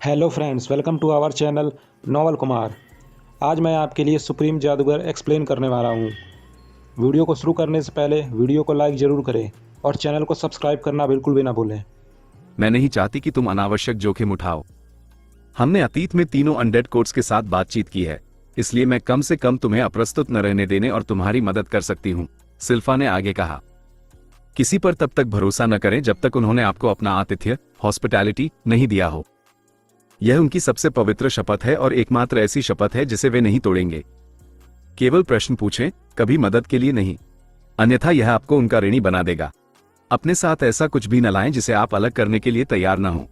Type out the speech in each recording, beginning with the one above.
Hello friends, welcome to our channel Noval Kumar. आज मैं आपके लिए सुप्रीम जादूगर एक्सप्लेन करने वाला हूँ। वीडियो को शुरू करने से पहले वीडियो को लाइक ज़रूर करें और चैनल को सब्सक्राइब करना बिल्कुल भी ना भूलें। मैं नहीं चाहती कि तुम अनावश्यक जोखिम उठाओ। हमने अतीत में तीनों अनडेड कोड्स के साथ बातचीत की है, इसलिए मैं कम से कम तुम्हें अप्रस्तुत न रहने देने और तुम्हारी मदद कर सकती हूँ, सिल्फा ने आगे कहा। किसी पर तब तक भरोसा न करें जब तक उन्होंने आपको अपना आतिथ्य हॉस्पिटैलिटी नहीं दिया हो। यह उनकी सबसे पवित्र शपथ है और एकमात्र ऐसी शपथ है जिसे वे नहीं तोड़ेंगे। केवल प्रश्न पूछें, कभी मदद के लिए नहीं, अन्यथा यह आपको उनका ऋणी बना देगा। अपने साथ ऐसा कुछ भी न लाएं जिसे आप अलग करने के लिए तैयार न हो।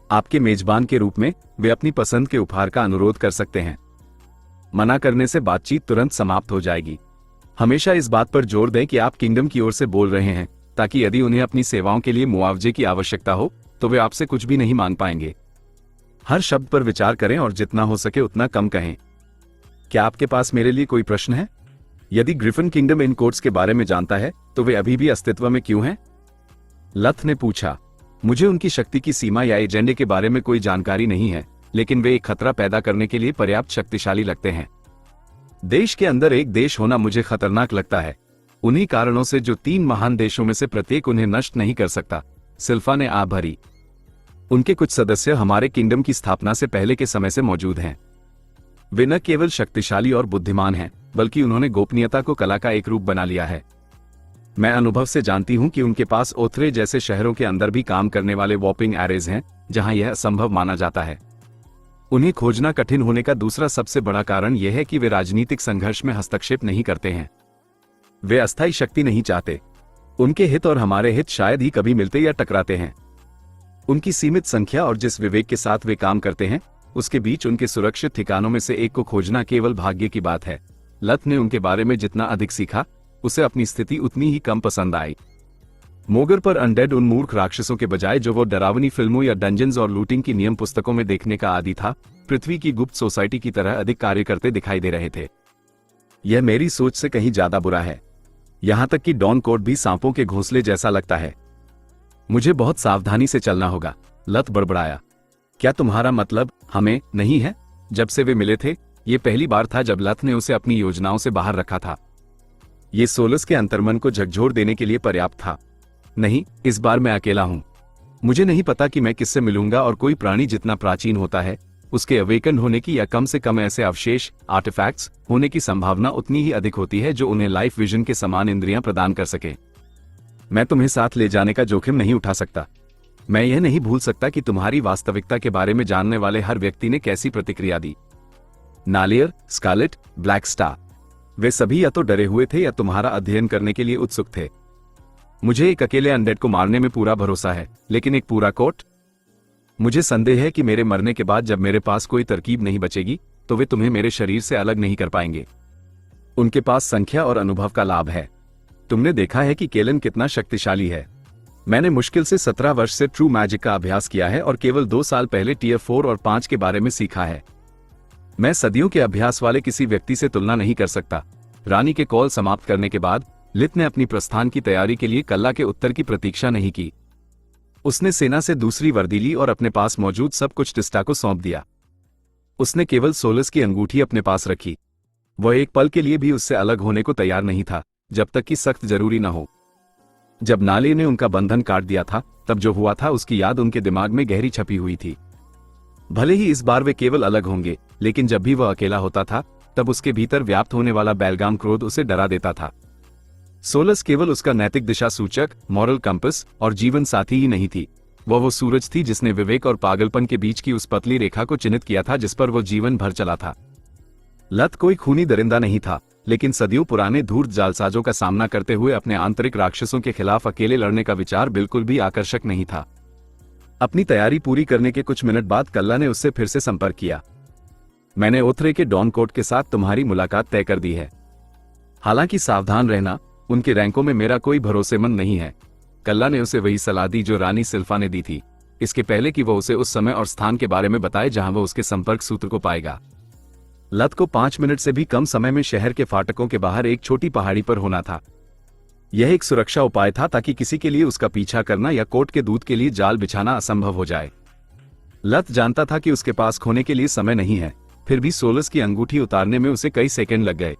आपके मेजबान के रूप में वे अपनी पसंद के उपहार का अनुरोध कर सकते हैं। मना करने से बातचीत तुरंत समाप्त हो जाएगी। हमेशा इस बात पर जोर दें कि आप किंगडम की ओर से बोल रहे हैं, ताकि यदि उन्हें अपनी सेवाओं के लिए मुआवजे की आवश्यकता हो तो वे आपसे कुछ भी नहीं मांग पाएंगे। हर शब्द पर विचार करें और जितना हो सके उतना कम कहें। क्या आपके पास मेरे लिए कोई प्रश्न है? यदि ग्रिफिन किंगडम इन कोड्स के बारे में जानता है तो वे अभी भी अस्तित्व में क्यों हैं? लथ ने पूछा। मुझे उनकी शक्ति की सीमा या एजेंडे के बारे में कोई जानकारी नहीं है, लेकिन वे एक खतरा पैदा करने के लिए पर्याप्त शक्तिशाली लगते हैं। देश के अंदर एक देश होना मुझे खतरनाक लगता है, उन्हीं कारणों से जो 3 महान देशों में से प्रत्येक उन्हें नष्ट नहीं कर सकता, सिल्फा ने आ भरी। उनके कुछ सदस्य हमारे किंगडम की स्थापना से पहले के समय से मौजूद हैं। वे न केवल शक्तिशाली और बुद्धिमान हैं, बल्कि उन्होंने गोपनीयता को कला का एक रूप बना लिया है। मैं अनुभव से जानती हूं कि उनके पास ओथरे जैसे शहरों के अंदर भी काम करने वाले वॉपिंग एरेज हैं, जहां यह असंभव माना जाता है। उन्हें खोजना कठिन होने का दूसरा सबसे बड़ा कारण यह है कि वे राजनीतिक संघर्ष में हस्तक्षेप नहीं करते हैं। वे अस्थायी शक्ति नहीं चाहते। उनके हित और हमारे हित शायद ही कभी मिलते या टकराते हैं। उनकी सीमित संख्या और जिस विवेक के साथ वे काम करते हैं, उसके बीच उनके सुरक्षित ठिकानों में से एक को खोजना केवल भाग्य की बात है। लथ ने उनके बारे में जितना अधिक सीखा, उसे अपनी स्थिति उतनी ही कम पसंद आई। मोगर पर अनडेड उन मूर्ख राक्षसों के बजाय जो वो डरावनी फिल्मों या डंजन्स और लूटिंग की नियम पुस्तकों में देखने का आदी था, पृथ्वी की गुप्त सोसाइटी की तरह अधिक कार्य करते दिखाई दे रहे थे। यह मेरी सोच से कहीं ज्यादा बुरा है। यहां तक कि डॉन कोड भी सांपों के घोंसले जैसा लगता है। मुझे बहुत सावधानी से चलना होगा, लथ बड़बड़ाया। क्या तुम्हारा मतलब हमें नहीं है? जब से वे मिले थे, ये पहली बार था जब लथ ने उसे अपनी योजनाओं से बाहर रखा था। ये सोलस के अंतर्मन को झकझोर देने के लिए पर्याप्त था। नहीं, इस बार मैं अकेला हूं। मुझे नहीं पता कि मैं किससे मिलूंगा, और कोई प्राणी जितना प्राचीन होता है, उसके अवेकन होने की या कम से कम ऐसे अवशेष आर्टिफैक्ट्स होने की संभावना उतनी ही अधिक होती है जो उन्हें लाइफ विजन के समान इंद्रियां प्रदान कर सके। मैं तुम्हें साथ ले जाने का जोखिम नहीं उठा सकता। मैं यह नहीं भूल सकता कि तुम्हारी वास्तविकता के बारे में जानने वाले हर व्यक्ति ने कैसी प्रतिक्रिया दी। नालियर, स्कारलेट, ब्लैक स्टार, वे सभी या तो डरे हुए थे या तुम्हारा अध्ययन करने के लिए उत्सुक थे। मुझे एक अकेले अनडेड को मारने में पूरा भरोसा है, लेकिन एक पूरा कोर्ट? मुझे संदेह है कि मेरे मरने के बाद जब मेरे पास कोई तरकीब नहीं बचेगी, तो वे तुम्हें मेरे शरीर से अलग नहीं कर पाएंगे। उनके पास संख्या और अनुभव का लाभ है। तुमने देखा है कि केलन कितना शक्तिशाली है। मैंने मुश्किल से 17 वर्ष से ट्रू मैजिक का अभ्यास किया है और केवल 2 साल पहले टियर 4 और 5 के बारे में सीखा है। मैं सदियों के अभ्यास वाले किसी व्यक्ति से तुलना नहीं कर सकता। रानी के कॉल समाप्त करने के बाद लिथ ने अपनी प्रस्थान की तैयारी के लिए कल्ला के उत्तर की प्रतीक्षा नहीं की। उसने सेना से दूसरी वर्दी ली और अपने पास मौजूद सब कुछ टिस्टा को सौंप दिया। उसने केवल सोलस की अंगूठी अपने पास रखी। वह एक पल के लिए भी उससे अलग होने को तैयार नहीं था, जब तक कि सख्त जरूरी न हो। जब नाले ने उनका बंधन काट दिया था, तब जो हुआ था उसकी याद उनके दिमाग में गहरी छपी हुई थी। भले ही इस बार वे केवल अलग होंगे, लेकिन जब भी वह अकेला होता था, तब उसके भीतर व्याप्त होने वाला बेलगाम क्रोध उसे डरा देता था। सोलस केवल उसका नैतिक दिशा सूचक, मॉरल कंपस और जीवन साथी ही नहीं थी। वो सूरज थी जिसने विवेक और पागलपन के बीच की उस पतली रेखा को चिन्हित किया था जिस पर वो जीवन भर चला था। लथ कोई खूनी दरिंदा नहीं था, लेकिन सदियों पुराने धूर्त जालसाजों का सामना करते हुए अपने आंतरिक राक्षसों के खिलाफ अकेले लड़ने का विचार बिल्कुल भी आकर्षक नहीं था। अपनी तैयारी पूरी करने के कुछ मिनट बाद कल्ला ने उससे फिर से संपर्क किया। मैंने ओथरे के डॉन कोट के साथ तुम्हारी मुलाकात तय कर दी है। हालांकि सावधान रहना, उनके रैंकों में मेरा कोई भरोसेमंद नहीं है। कल्ला ने उसे वही सलाह दी जो रानी सिल्फा ने दी थी, इसके पहले कि वह उसे उस समय और स्थान के बारे में बताए जहां वह उसके संपर्क सूत्र को पाएगा। लथ को 5 मिनट से भी कम समय में शहर के फाटकों के बाहर एक छोटी पहाड़ी पर होना था। यह एक सुरक्षा उपाय था ताकि किसी के लिए उसका पीछा करना या कोर्ट के दूत के लिए जाल बिछाना असंभव हो जाए। लत जानता था कि उसके पास खोने के लिए समय नहीं है, फिर भी सोलस की अंगूठी उतारने में उसे कई सेकंड लग गए।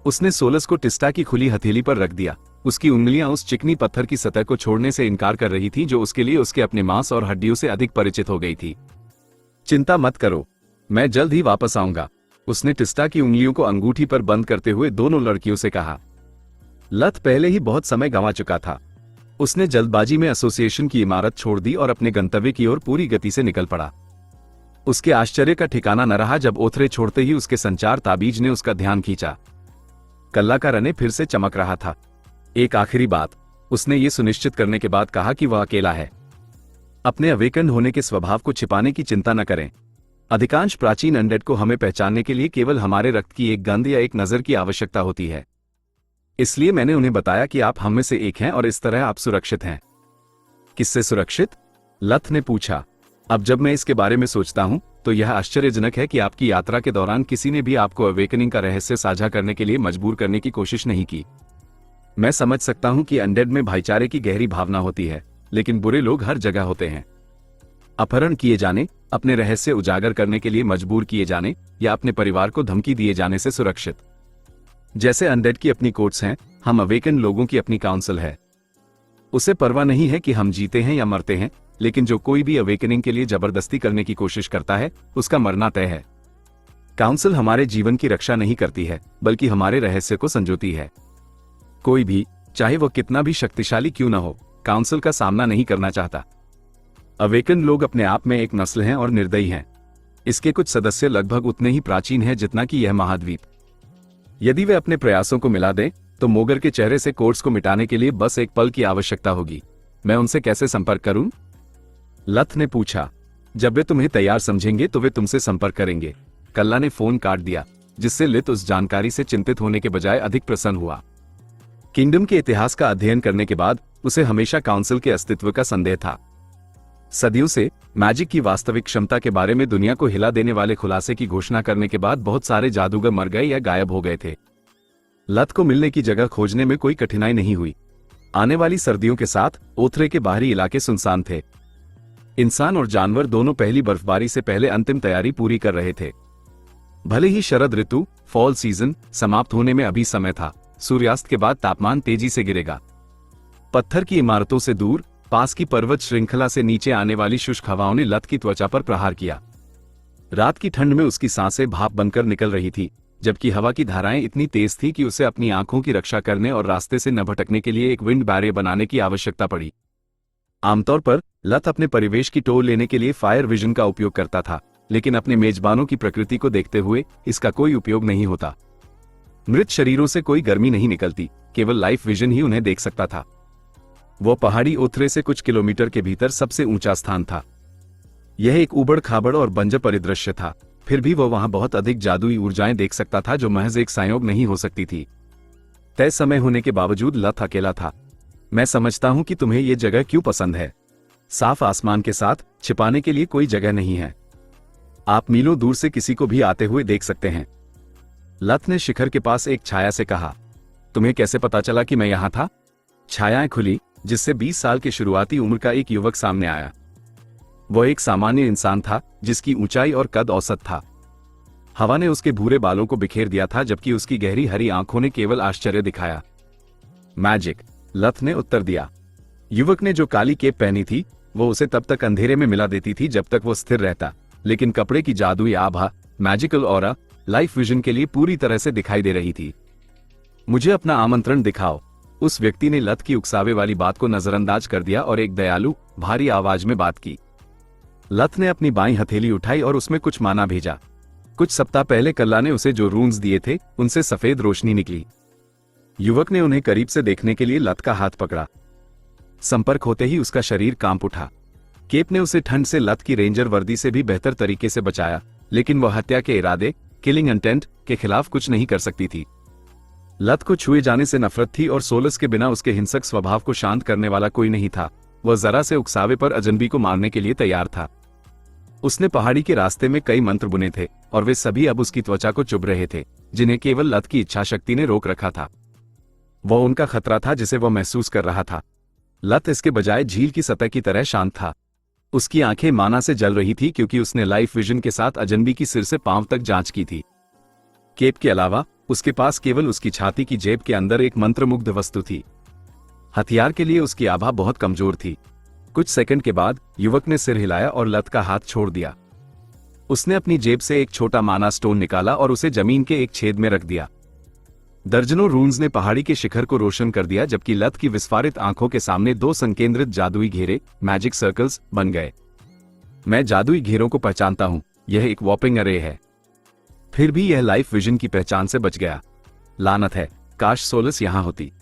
उसने सोलस को टिस्टा की खुली हथेली पर रख दिया। उसकी उंगलियां उस चिकनी पत्थर की सतह को छोड़ने से इनकार कर रही थी जो उसके लिए उसके अपने मांस और हड्डियों से अधिक परिचित हो गई थी। चिंता मत करो, मैं जल्द ही वापस आऊंगा, उसने टिस्टा की उंगलियों को अंगूठी पर बंद करते हुए दोनों लड़कियों से कहा। लत पहले ही बहुत समय गंवा चुका था। उसने जल्दबाजी में एसोसिएशन की इमारत छोड़ दी और अपने गंतव्य की ओर पूरी गति से निकल पड़ा। उसके आश्चर्य का ठिकाना न रहा जब ओथरे छोड़ते ही उसके संचार ताबीज ने उसका ध्यान खींचा। कल्ला का रने फिर से चमक रहा था। एक आखिरी बात उसने ये सुनिश्चित करने के बाद कहा कि वह अकेला है। अपने अवेकन होने के स्वभाव को छिपाने की चिंता न करें। अधिकांश प्राचीन अनडेड को हमें पहचानने के लिए केवल हमारे रक्त की एक गंध या एक नजर की आवश्यकता होती है। इसलिए मैंने उन्हें बताया कि आप हम में से एक हैं और इस तरह आप सुरक्षित हैं। किससे सुरक्षित? लथ ने पूछा। अब जब मैं इसके बारे में सोचता हूं तो यह आश्चर्यजनक है कि आपकी यात्रा के दौरान किसी ने भी आपको अवेकनिंग का रहस्य साझा करने के लिए मजबूर करने की कोशिश नहीं की। मैं समझ सकता हूं कि अनडेड में भाईचारे की गहरी भावना होती है, लेकिन बुरे लोग हर जगह होते हैं। अपहरण किए जाने, अपने रहस्य उजागर करने के लिए मजबूर किए जाने या अपने परिवार को धमकी दिए जाने से सुरक्षित। जैसे अनडेड की अपनी कोर्ट्स हैं, हम अवेकन लोगों की अपनी काउंसिल है। उसे परवाह नहीं है कि हम जीते हैं या मरते हैं, लेकिन जो कोई भी अवेकनिंग के लिए जबरदस्ती करने की कोशिश करता है उसका मरना तय है। काउंसिल हमारे जीवन की रक्षा नहीं करती है, बल्कि हमारे रहस्य को संजोती है। कोई भी, चाहे वह कितना भी शक्तिशाली क्यों न हो, काउंसिल का सामना नहीं करना चाहता। अवेकन लोग अपने आप में एक नस्ल हैं और निर्दयी हैं। इसके कुछ सदस्य लगभग उतने ही प्राचीन हैं जितना कि यह महाद्वीप। यदि वे अपने प्रयासों को मिला दें तो मोगर के चेहरे से कोर्ट्स को मिटाने के लिए बस एक पल की आवश्यकता होगी। मैं उनसे कैसे संपर्क करूं? लथ ने पूछा। जब वे तुम्हें तैयार समझेंगे तो वे तुमसे संपर्क करेंगे। कल्ला ने फोन काट दिया, जिससे लित उस जानकारी से चिंतित होने के बजाय अधिक प्रसन्न हुआ। किंगडम के इतिहास का अध्ययन करने के बाद उसे हमेशा काउंसिल के अस्तित्व का संदेह था। सदियों से मैजिक की वास्तविक क्षमता के बारे में दुनिया को हिला देने वाले खुलासे की घोषणा करने के बाद बहुत सारे जादूगर मर गए या गायब हो गए थे। लत को मिलने की जगह खोजने में कोई कठिनाई नहीं हुई। आने वाली सर्दियों के साथ ओथरे के बाहरी इलाके सुनसान थे। इंसान और जानवर दोनों पहली बर्फबारी से पहले अंतिम तैयारी पूरी कर रहे थे। भले ही शरद ऋतु, फॉल सीजन समाप्त होने में अभी समय था, सूर्यास्त के बाद तापमान तेजी से गिरेगा। पत्थर की इमारतों से दूर पास की पर्वत श्रृंखला से नीचे आने वाली शुष्क हवाओं ने लत की त्वचा पर प्रहार किया। रात की ठंड में उसकी सांसें भाप बनकर निकल रही थी, जबकि हवा की धाराएं इतनी तेज थी कि उसे अपनी आंखों की रक्षा करने और रास्ते से न भटकने के लिए एक विंड बैरियर बनाने की आवश्यकता पड़ी। आमतौर पर लत अपने परिवेश की टोर लेने के लिए फायर विजन का उपयोग करता था, लेकिन अपने मेजबानों की प्रकृति को देखते हुए इसका कोई उपयोग नहीं होता। मृत शरीरों से कोई गर्मी नहीं निकलती, केवल लाइफ विजन ही उन्हें देख सकता था। वह पहाड़ी ओथरे से कुछ किलोमीटर के भीतर सबसे ऊंचा स्थान था। यह एक उबड़ खाबड़ और बंजर परिदृश्य था, फिर भी वह वहां बहुत अधिक जादुई ऊर्जाएं देख सकता था जो महज एक संयोग नहीं हो सकती थी। तय समय होने के बावजूद लत अकेला था। मैं समझता हूं कि तुम्हें यह जगह क्यों पसंद है। साफ आसमान के साथ छिपाने के लिए कोई जगह नहीं है। आप मीलों दूर से किसी को भी आते हुए देख सकते हैं। लत ने शिखर के पास एक छाया से कहा। तुम्हें कैसे पता चला कि मैं यहां था? छायाएं खुली, जिससे 20 साल की शुरुआती उम्र का एक युवक सामने आया। वह एक सामान्य इंसान था जिसकी ऊंचाई और कद औसत था। हवा ने उसके भूरे बालों को बिखेर दिया था, जबकि उसकी गहरी हरी आंखों ने केवल आश्चर्य दिखाया। मैजिक, लथ ने उत्तर दिया। युवक ने जो काली केप पहनी थी वो उसे तब तक अंधेरे में मिला देती थी जब तक वो स्थिर रहता, लेकिन कपड़े की जादुई आभा, मैजिकल ऑरा, लाइफ विजन के लिए पूरी तरह से दिखाई दे रही थी। मुझे अपना आमंत्रण दिखाओ। उस व्यक्ति ने लत की उकसावे वाली बात को नजरअंदाज कर दिया और एक दयालु, भारी आवाज में बात की। लत ने अपनी बाईं हथेली उठाई और उसमें कुछ माना भेजा। कुछ सप्ताह पहले कल्ला ने उसे जो रून्स दिए थे उनसे सफेद रोशनी निकली। युवक ने उन्हें करीब से देखने के लिए लत का हाथ पकड़ा। संपर्क होते ही उसका शरीर कांप उठा। केप ने उसे ठंड से लत की रेंजर वर्दी से भी बेहतर तरीके से बचाया, लेकिन वह हत्या के इरादे, किलिंग इंटेंट के खिलाफ कुछ नहीं कर सकती थी। लत को छुए जाने से नफरत थी और सोलस के बिना उसके हिंसक स्वभाव को शांत करने वाला कोई नहीं था। वह जरा से उकसावे पर अजनबी को मारने के लिए तैयार था। उसने पहाड़ी के रास्ते में कई मंत्र बुने थे और वे सभी अब उसकी त्वचा को चुभ रहे थे, जिन्हें केवल लत की इच्छाशक्ति ने रोक रखा था। वह उनका खतरा था जिसे वह महसूस कर रहा था। लत इसके बजाय झील की सतह की तरह शांत था। उसकी आंखें माना से जल रही थी क्योंकि उसने लाइफ विजन के साथ अजनबी की सिर से पांव तक जांच की थी। केप के अलावा उसके पास केवल उसकी छाती की जेब के अंदर एक मंत्रमुग्ध वस्तु थी। हथियार के लिए उसकी आभा बहुत कमजोर थी। कुछ सेकंड के बाद युवक ने सिर हिलाया और लत का हाथ छोड़ दिया। उसने अपनी जेब से एक छोटा माना स्टोन निकाला और उसे जमीन के एक छेद में रख दिया। दर्जनों रून्स ने पहाड़ी के शिखर को रोशन कर दिया, जबकि लत की विस्फारित आंखों के सामने 2 संकेंद्रित जादुई घेरे, मैजिक सर्कल्स, बन गए। मैं जादुई घेरों को पहचानता हूं, यह एक वॉपिंग अरे है। फिर भी यह लाइफ विजन की पहचान से बच गया। लानत है, काश सोलस यहां होती।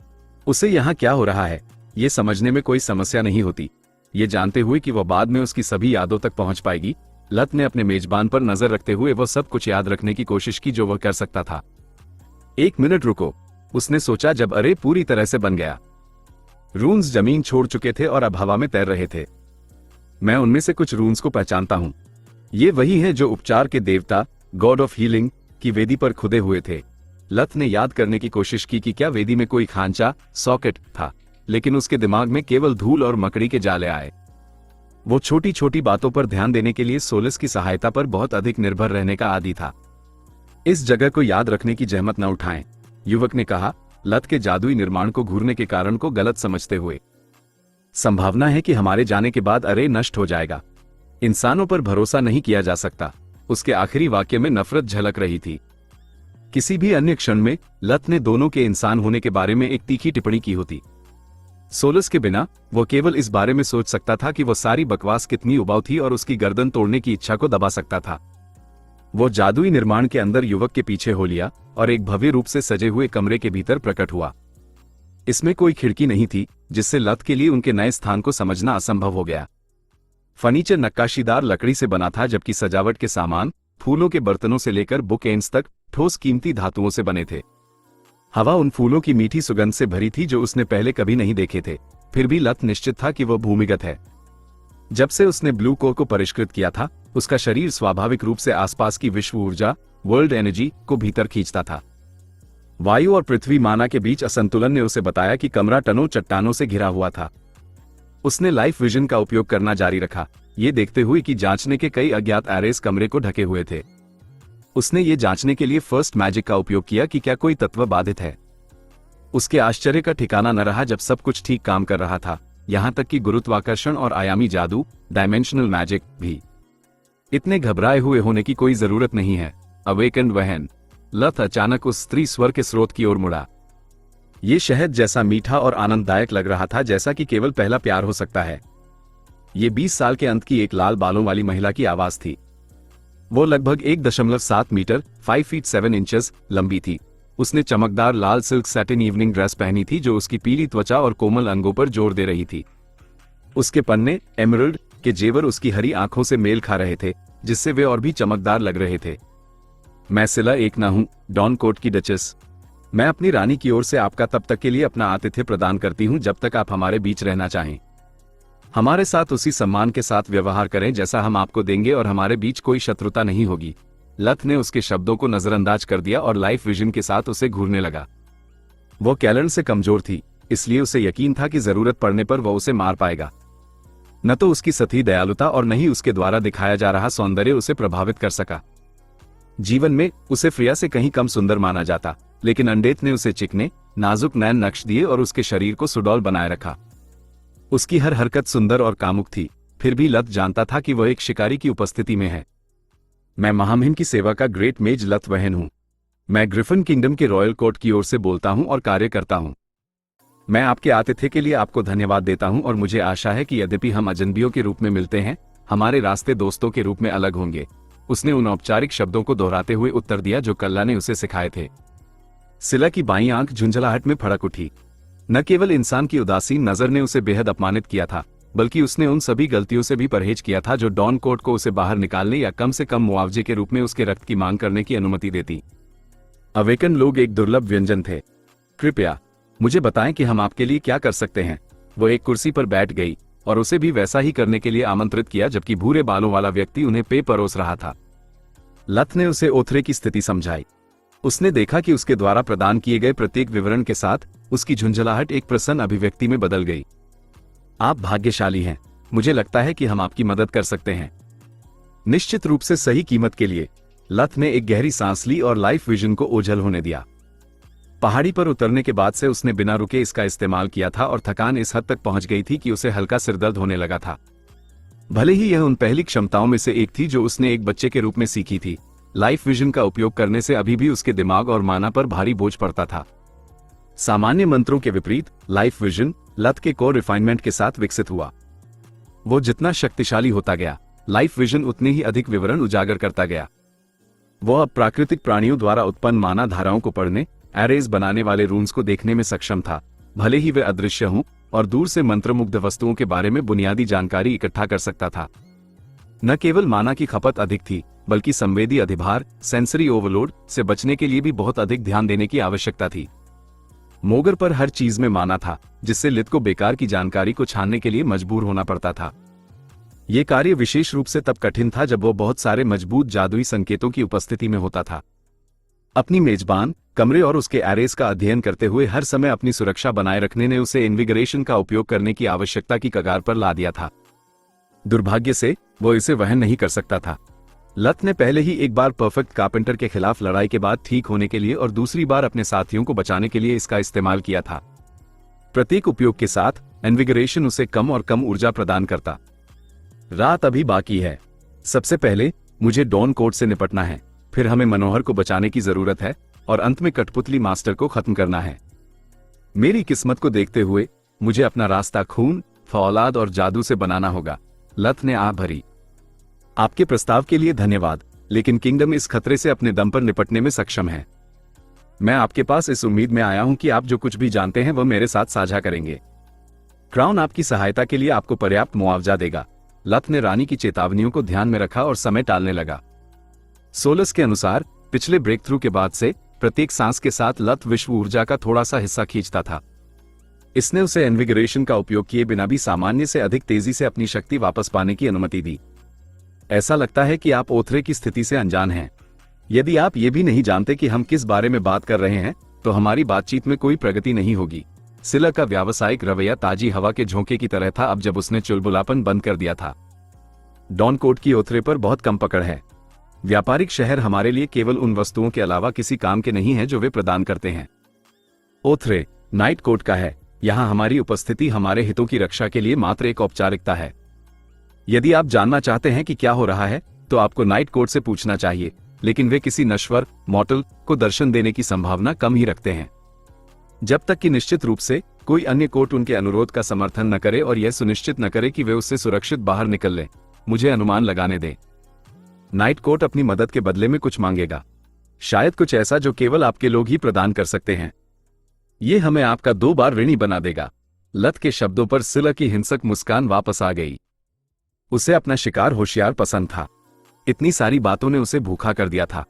उसे यहां क्या हो रहा है ये समझने में कोई समस्या नहीं होती। ये जानते हुए कि वह बाद में उसकी सभी यादों तक पहुंच पाएगी, लत ने अपने मेजबान पर नजर रखते हुए वह सब कुछ याद रखने की कोशिश की जो वह कर सकता था। 1 मिनट रुको, उसने सोचा जब अरे पूरी तरह से बन गया। रून्स जमीन छोड़ चुके थे और अब हवा में तैर रहे थे। मैं उनमें से कुछ रून्स को पहचानता हूं। ये वही है जो उपचार के देवता, गॉड ऑफ हीलिंग, की वेदी पर खुदे हुए थे। लत ने याद करने की कोशिश की कि क्या वेदी में कोई खांचा, सॉकेट था, लेकिन उसके दिमाग में केवल धूल और मकड़ी के जाले आए। वो छोटी छोटी बातों पर ध्यान देने के लिए सोलस की सहायता पर बहुत अधिक निर्भर रहने का आदी था। इस जगह को याद रखने की जहमत न उठाएं, युवक ने कहा, लत के जादुई निर्माण को घूरने के कारण को गलत समझते हुए। संभावना है कि हमारे जाने के बाद अरे नष्ट हो जाएगा। इंसानों पर भरोसा नहीं किया जा सकता। उसके आखिरी वाक्य में नफरत झलक रही थी। किसी भी अन्य क्षण में लत ने दोनों के इंसान होने के बारे में एक तीखी टिप्पणी की होती। सोलस के बिना वो केवल इस बारे में सोच सकता था कि वह सारी बकवास कितनी उबाऊ थी और उसकी गर्दन तोड़ने की इच्छा को दबा सकता था। वो जादुई निर्माण के अंदर युवक के पीछे हो लिया और एक भव्य रूप से सजे हुए कमरे के भीतर प्रकट हुआ। इसमें कोई खिड़की नहीं थी, जिससे लत के लिए उनके नए स्थान को समझना असंभव हो गया। फर्नीचर नक्काशीदार लकड़ी से बना था, जबकि सजावट के सामान, फूलों के बर्तनों से लेकर बुक एंड्स तक, ठोस कीमती धातुओं से बने थे। हवा उन फूलों की मीठी सुगंध से भरी थी जो उसने पहले कभी नहीं देखे थे। फिर भी लत निश्चित था कि वह भूमिगत है। जब से उसने ब्लू कोर को परिष्कृत किया था, उसका शरीर स्वाभाविक रूप से आसपास की विश्व ऊर्जा, वर्ल्ड एनर्जी, को भीतर खींचता था। वायु और पृथ्वी माना के बीच असंतुलन ने उसे बताया कि कमरा टनों चट्टानों से घिरा हुआ था। उसने लाइफ विजन का उपयोग करना जारी रखा, ये देखते हुए कि जांचने के कई अज्ञात एरेस कमरे को ढके हुए थे। उसने ये जांचने के लिए फर्स्ट मैजिक का उपयोग किया कि क्या कोई तत्व बाधित है। उसके आश्चर्य का ठिकाना न रहा जब सब कुछ ठीक काम कर रहा था, यहां तक कि गुरुत्वाकर्षण और आयामी जादू, डायमेंशनल मैजिक भी। इतने घबराए हुए होने की कोई जरूरत नहीं है। अवेकन्ड वहन। लत अचानक उस स्त्री स्वर के स्रोत की ओर मुड़ा। ये शहद जैसा मीठा और आनंददायक लग रहा था, जैसा कि केवल पहला प्यार हो सकता है। ये 20 साल के अंत की एक लाल बालों वाली महिला की आवाज थी। वो लगभग 1.7 मीटर 5 फीट 7 इंचेस लंबी थी। उसने चमकदार लाल सिल्क सैटिन इवनिंग ड्रेस पहनी थी जो उसकी पीली त्वचा और कोमल अंगों पर जोर दे रही थी। उसके पन्ने, एमरल्ड के जेवर उसकी हरी आंखों से मेल खा रहे थे, जिससे वे और भी चमकदार लग रहे थे। मैं सिला एक ना हूं, डॉन कोर्ट की डचेस। मैं अपनी रानी की ओर से आपका तब तक के लिए अपना आतिथ्य प्रदान करती हूं जब तक आप हमारे बीच रहना चाहें। हमारे साथ उसी सम्मान के साथ व्यवहार करें जैसा हम आपको देंगे और हमारे बीच कोई शत्रुता नहीं होगी। लत ने उसके शब्दों को नजरअंदाज कर दिया और लाइफ विजन के साथ उसे घूरने लगा। वो कैलन से कमजोर थी, इसलिए उसे यकीन था कि जरूरत पड़ने पर वह उसे मार पाएगा। न तो उसकी सती दयालुता और न ही उसके द्वारा दिखाया जा रहा सौंदर्य उसे प्रभावित कर सका। जीवन में उसे फ्रिया से कहीं कम सुंदर माना जाता, लेकिन अंडेत ने उसे चिकने, नाजुक नैन नक्श दिए और उसके शरीर को सुडौल बनाए रखा। उसकी हर हरकत सुंदर और कामुक थी, फिर भी लत जानता था कि वह एक शिकारी की उपस्थिति में है। मैं महामहिम की सेवा का ग्रेट मेज लत वहन हूं। मैं ग्रिफन किंगडम के रॉयल कोर्ट की ओर से बोलता हूं और कार्य करता हूं। मैं आपके आतिथ्य के लिए आपको धन्यवाद देता हूं और मुझे आशा है कि यद्यपि हम अजनबियों के रूप में मिलते हैं, हमारे रास्ते दोस्तों के रूप में अलग होंगे। उसने उन औपचारिक शब्दों को दोहराते हुए उत्तर दिया जो कल्ला ने उसे सिखाए थे। सिला की बाईं आंख झुंझलाहट में फड़क उठी। न केवल इंसान की उदासीन नजर ने उसे बेहद अपमानित किया था, बल्कि उसने उन सभी गलतियों से भी परहेज किया था जो डॉन कोर्ट को उसे बाहर निकालने या कम से कम मुआवजे के रूप में उसके रक्त की मांग करने की अनुमति देती। अवेकन लोग एक दुर्लभ व्यंजन थे। कृपया मुझे बताएं कि हम आपके लिए क्या कर सकते हैं। वो एक कुर्सी पर बैठ गई और उसे भी वैसा ही करने के लिए आमंत्रित किया, जबकि भूरे बालों वाला व्यक्ति उन्हें पेय परोस रहा था। लत ने उसे ओथरे की स्थिति समझाई। उसने देखा कि उसके द्वारा प्रदान किए गए प्रत्येक विवरण के साथ उसकी झुंझलाहट एक प्रसन्न अभिव्यक्ति में बदल गई। आप भाग्यशाली हैं, मुझे लगता है कि हम आपकी मदद कर सकते हैं। निश्चित रूप से सही कीमत के लिए। लथ ने एक गहरी सांस ली और लाइफ विजन को ओझल होने दिया। पहाड़ी पर उतरने के बाद से उसने बिना रुके इसका इस्तेमाल किया था और थकान इस हद तक पहुंच गई थी कि उसे हल्का सिरदर्द होने लगा था। भले ही यह उन पहली क्षमताओं में से एक थी जो उसने एक बच्चे के रूप में सीखी थी, लाइफ विजन का उपयोग करने से अभी भी उसके दिमाग और माना पर भारी बोझ पड़ता था। सामान्य मंत्रों के विपरीत लाइफ विजन लथ के कोर रिफाइनमेंट के साथ विकसित हुआ। वो जितना शक्तिशाली होता गया, लाइफ विजन उतने ही अधिक विवरण उजागर करता गया। वो अब प्राकृतिक प्राणियों द्वारा उत्पन्न माना धाराओं को पढ़ने, एरेज बनाने वाले रून्स को देखने में सक्षम था, भले ही वे अदृश्य हों, और दूर से मंत्रमुग्ध वस्तुओं के बारे में बुनियादी जानकारी इकट्ठा कर सकता था। न केवल माना की खपत अधिक थी, बल्कि संवेदी अधिभार, सेंसरी ओवरलोड से बचने के लिए भी बहुत अधिक ध्यान देने की आवश्यकता थी। मोगर पर हर चीज में माना था, जिससे लिथ को बेकार की जानकारी को छानने के लिए मजबूर होना पड़ता था। यह कार्य विशेष रूप से तब कठिन था जब वो बहुत सारे मजबूत जादुई संकेतों की उपस्थिति में होता था। अपनी मेजबान कमरे और उसके एरेस का अध्ययन करते हुए हर समय अपनी सुरक्षा बनाए रखने ने उसे इन्विगरेशन का उपयोग करने की आवश्यकता की कगार पर ला दिया था। दुर्भाग्य से वो इसे वहन नहीं कर सकता था। लथ ने पहले ही एक बार परफेक्ट कारपेंटर के खिलाफ लड़ाई के बाद ठीक होने के लिए और दूसरी बार अपने साथियों को बचाने के लिए इसका इस्तेमाल किया था। प्रत्येक उपयोग के साथ इन्विगरेशन उसे कम और कम ऊर्जा प्रदान करता। रात अभी बाकी है। सबसे पहले मुझे डॉन कोड से निपटना है, फिर हमें मनोहर को बचाने की जरूरत है, और अंत में कठपुतली मास्टर को खत्म करना है। मेरी किस्मत को देखते हुए मुझे अपना रास्ता खून, फौलाद और जादू से बनाना होगा। लथ ने आह भरी। आपके प्रस्ताव के लिए धन्यवाद, लेकिन किंगडम इस खतरे से अपने दम पर निपटने में सक्षम है। मैं आपके पास इस उम्मीद में आया हूं कि आप जो कुछ भी जानते हैं वह मेरे साथ साझा करेंगे। क्राउन आपकी सहायता के लिए आपको पर्याप्त मुआवजा देगा। लथ ने रानी की चेतावनियों को ध्यान में रखा और समय टालने लगा। सोलस के अनुसार पिछले ब्रेक थ्रू के बाद से प्रत्येक सांस के साथ लथ विश्व ऊर्जा का थोड़ा सा हिस्सा खींचता था। इसने उसे इन्विगरेशन का उपयोग किए बिना भी सामान्य से अधिक तेजी से अपनी शक्ति वापस पाने की अनुमति दी। ऐसा लगता है कि आप ओथरे की स्थिति से अनजान हैं। यदि आप ये भी नहीं जानते कि हम किस बारे में बात कर रहे हैं, तो हमारी बातचीत में कोई प्रगति नहीं होगी। सिला का व्यावसायिक रवैया ताजी हवा के झोंके की तरह था अब जब उसने चुलबुलापन बंद कर दिया था। डॉन कोड की ओथरे पर बहुत कम पकड़ है। व्यापारिक शहर हमारे लिए केवल उन वस्तुओं के अलावा किसी काम के नहीं है जो वे प्रदान करते हैं। ओथरे नाइट कोड का है। यहाँ हमारी उपस्थिति हमारे हितों की रक्षा के लिए मात्र एक औपचारिकता है। यदि आप जानना चाहते हैं कि क्या हो रहा है, तो आपको नाइट कोड से पूछना चाहिए, लेकिन वे किसी नश्वर मॉर्टल को दर्शन देने की संभावना कम ही रखते हैं, जब तक कि निश्चित रूप से कोई अन्य कोर्ट उनके अनुरोध का समर्थन न करे और यह सुनिश्चित न करे कि वे उससे सुरक्षित बाहर निकल लें। मुझे अनुमान लगाने दें। नाइट कोर्ट अपनी मदद के बदले में कुछ मांगेगा, शायद कुछ ऐसा जो केवल आपके लोग ही प्रदान कर सकते हैं। ये हमें आपका 2 बार ऋणी बना देगा। लथ के शब्दों पर सिला की हिंसक मुस्कान वापस आ गई। उसे अपना शिकार होशियार पसंद था। इतनी सारी बातों ने उसे भूखा कर दिया था।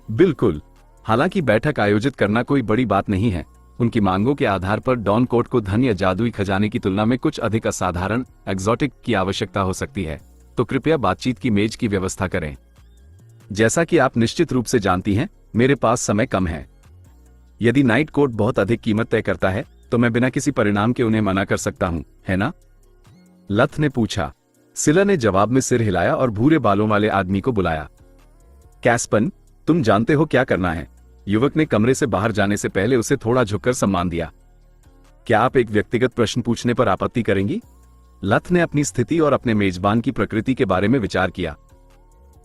बिल्कुल। हालांकि बैठक आयोजित करना कोई बड़ी बात नहीं है। उनकी मांगों के आधार पर डॉन कोड को धन या जादुई खजाने की तुलना में कुछ अधिक असाधारण एक्सोटिक की आवश्यकता हो सकती है, तो कृपया बातचीत की मेज की व्यवस्था करें। जैसा कि आप निश्चित रूप से जानती हैं, मेरे पास समय कम है। यदि नाइट कोड बहुत अधिक कीमत तय करता है, तो मैं बिना किसी परिणाम के उन्हें मना कर सकता हूं, है ना? लथ ने पूछा। सिला ने जवाब में सिर हिलाया और भूरे बालों वाले आदमी को बुलाया। कैस्पन, तुम जानते हो क्या करना है। युवक ने कमरे से बाहर जाने से पहले उसे थोड़ा झुककर सम्मान दिया। क्या आप एक व्यक्तिगत प्रश्न पूछने पर आपत्ति करेंगी? लथ ने अपनी स्थिति और अपने मेजबान की प्रकृति के बारे में विचार किया।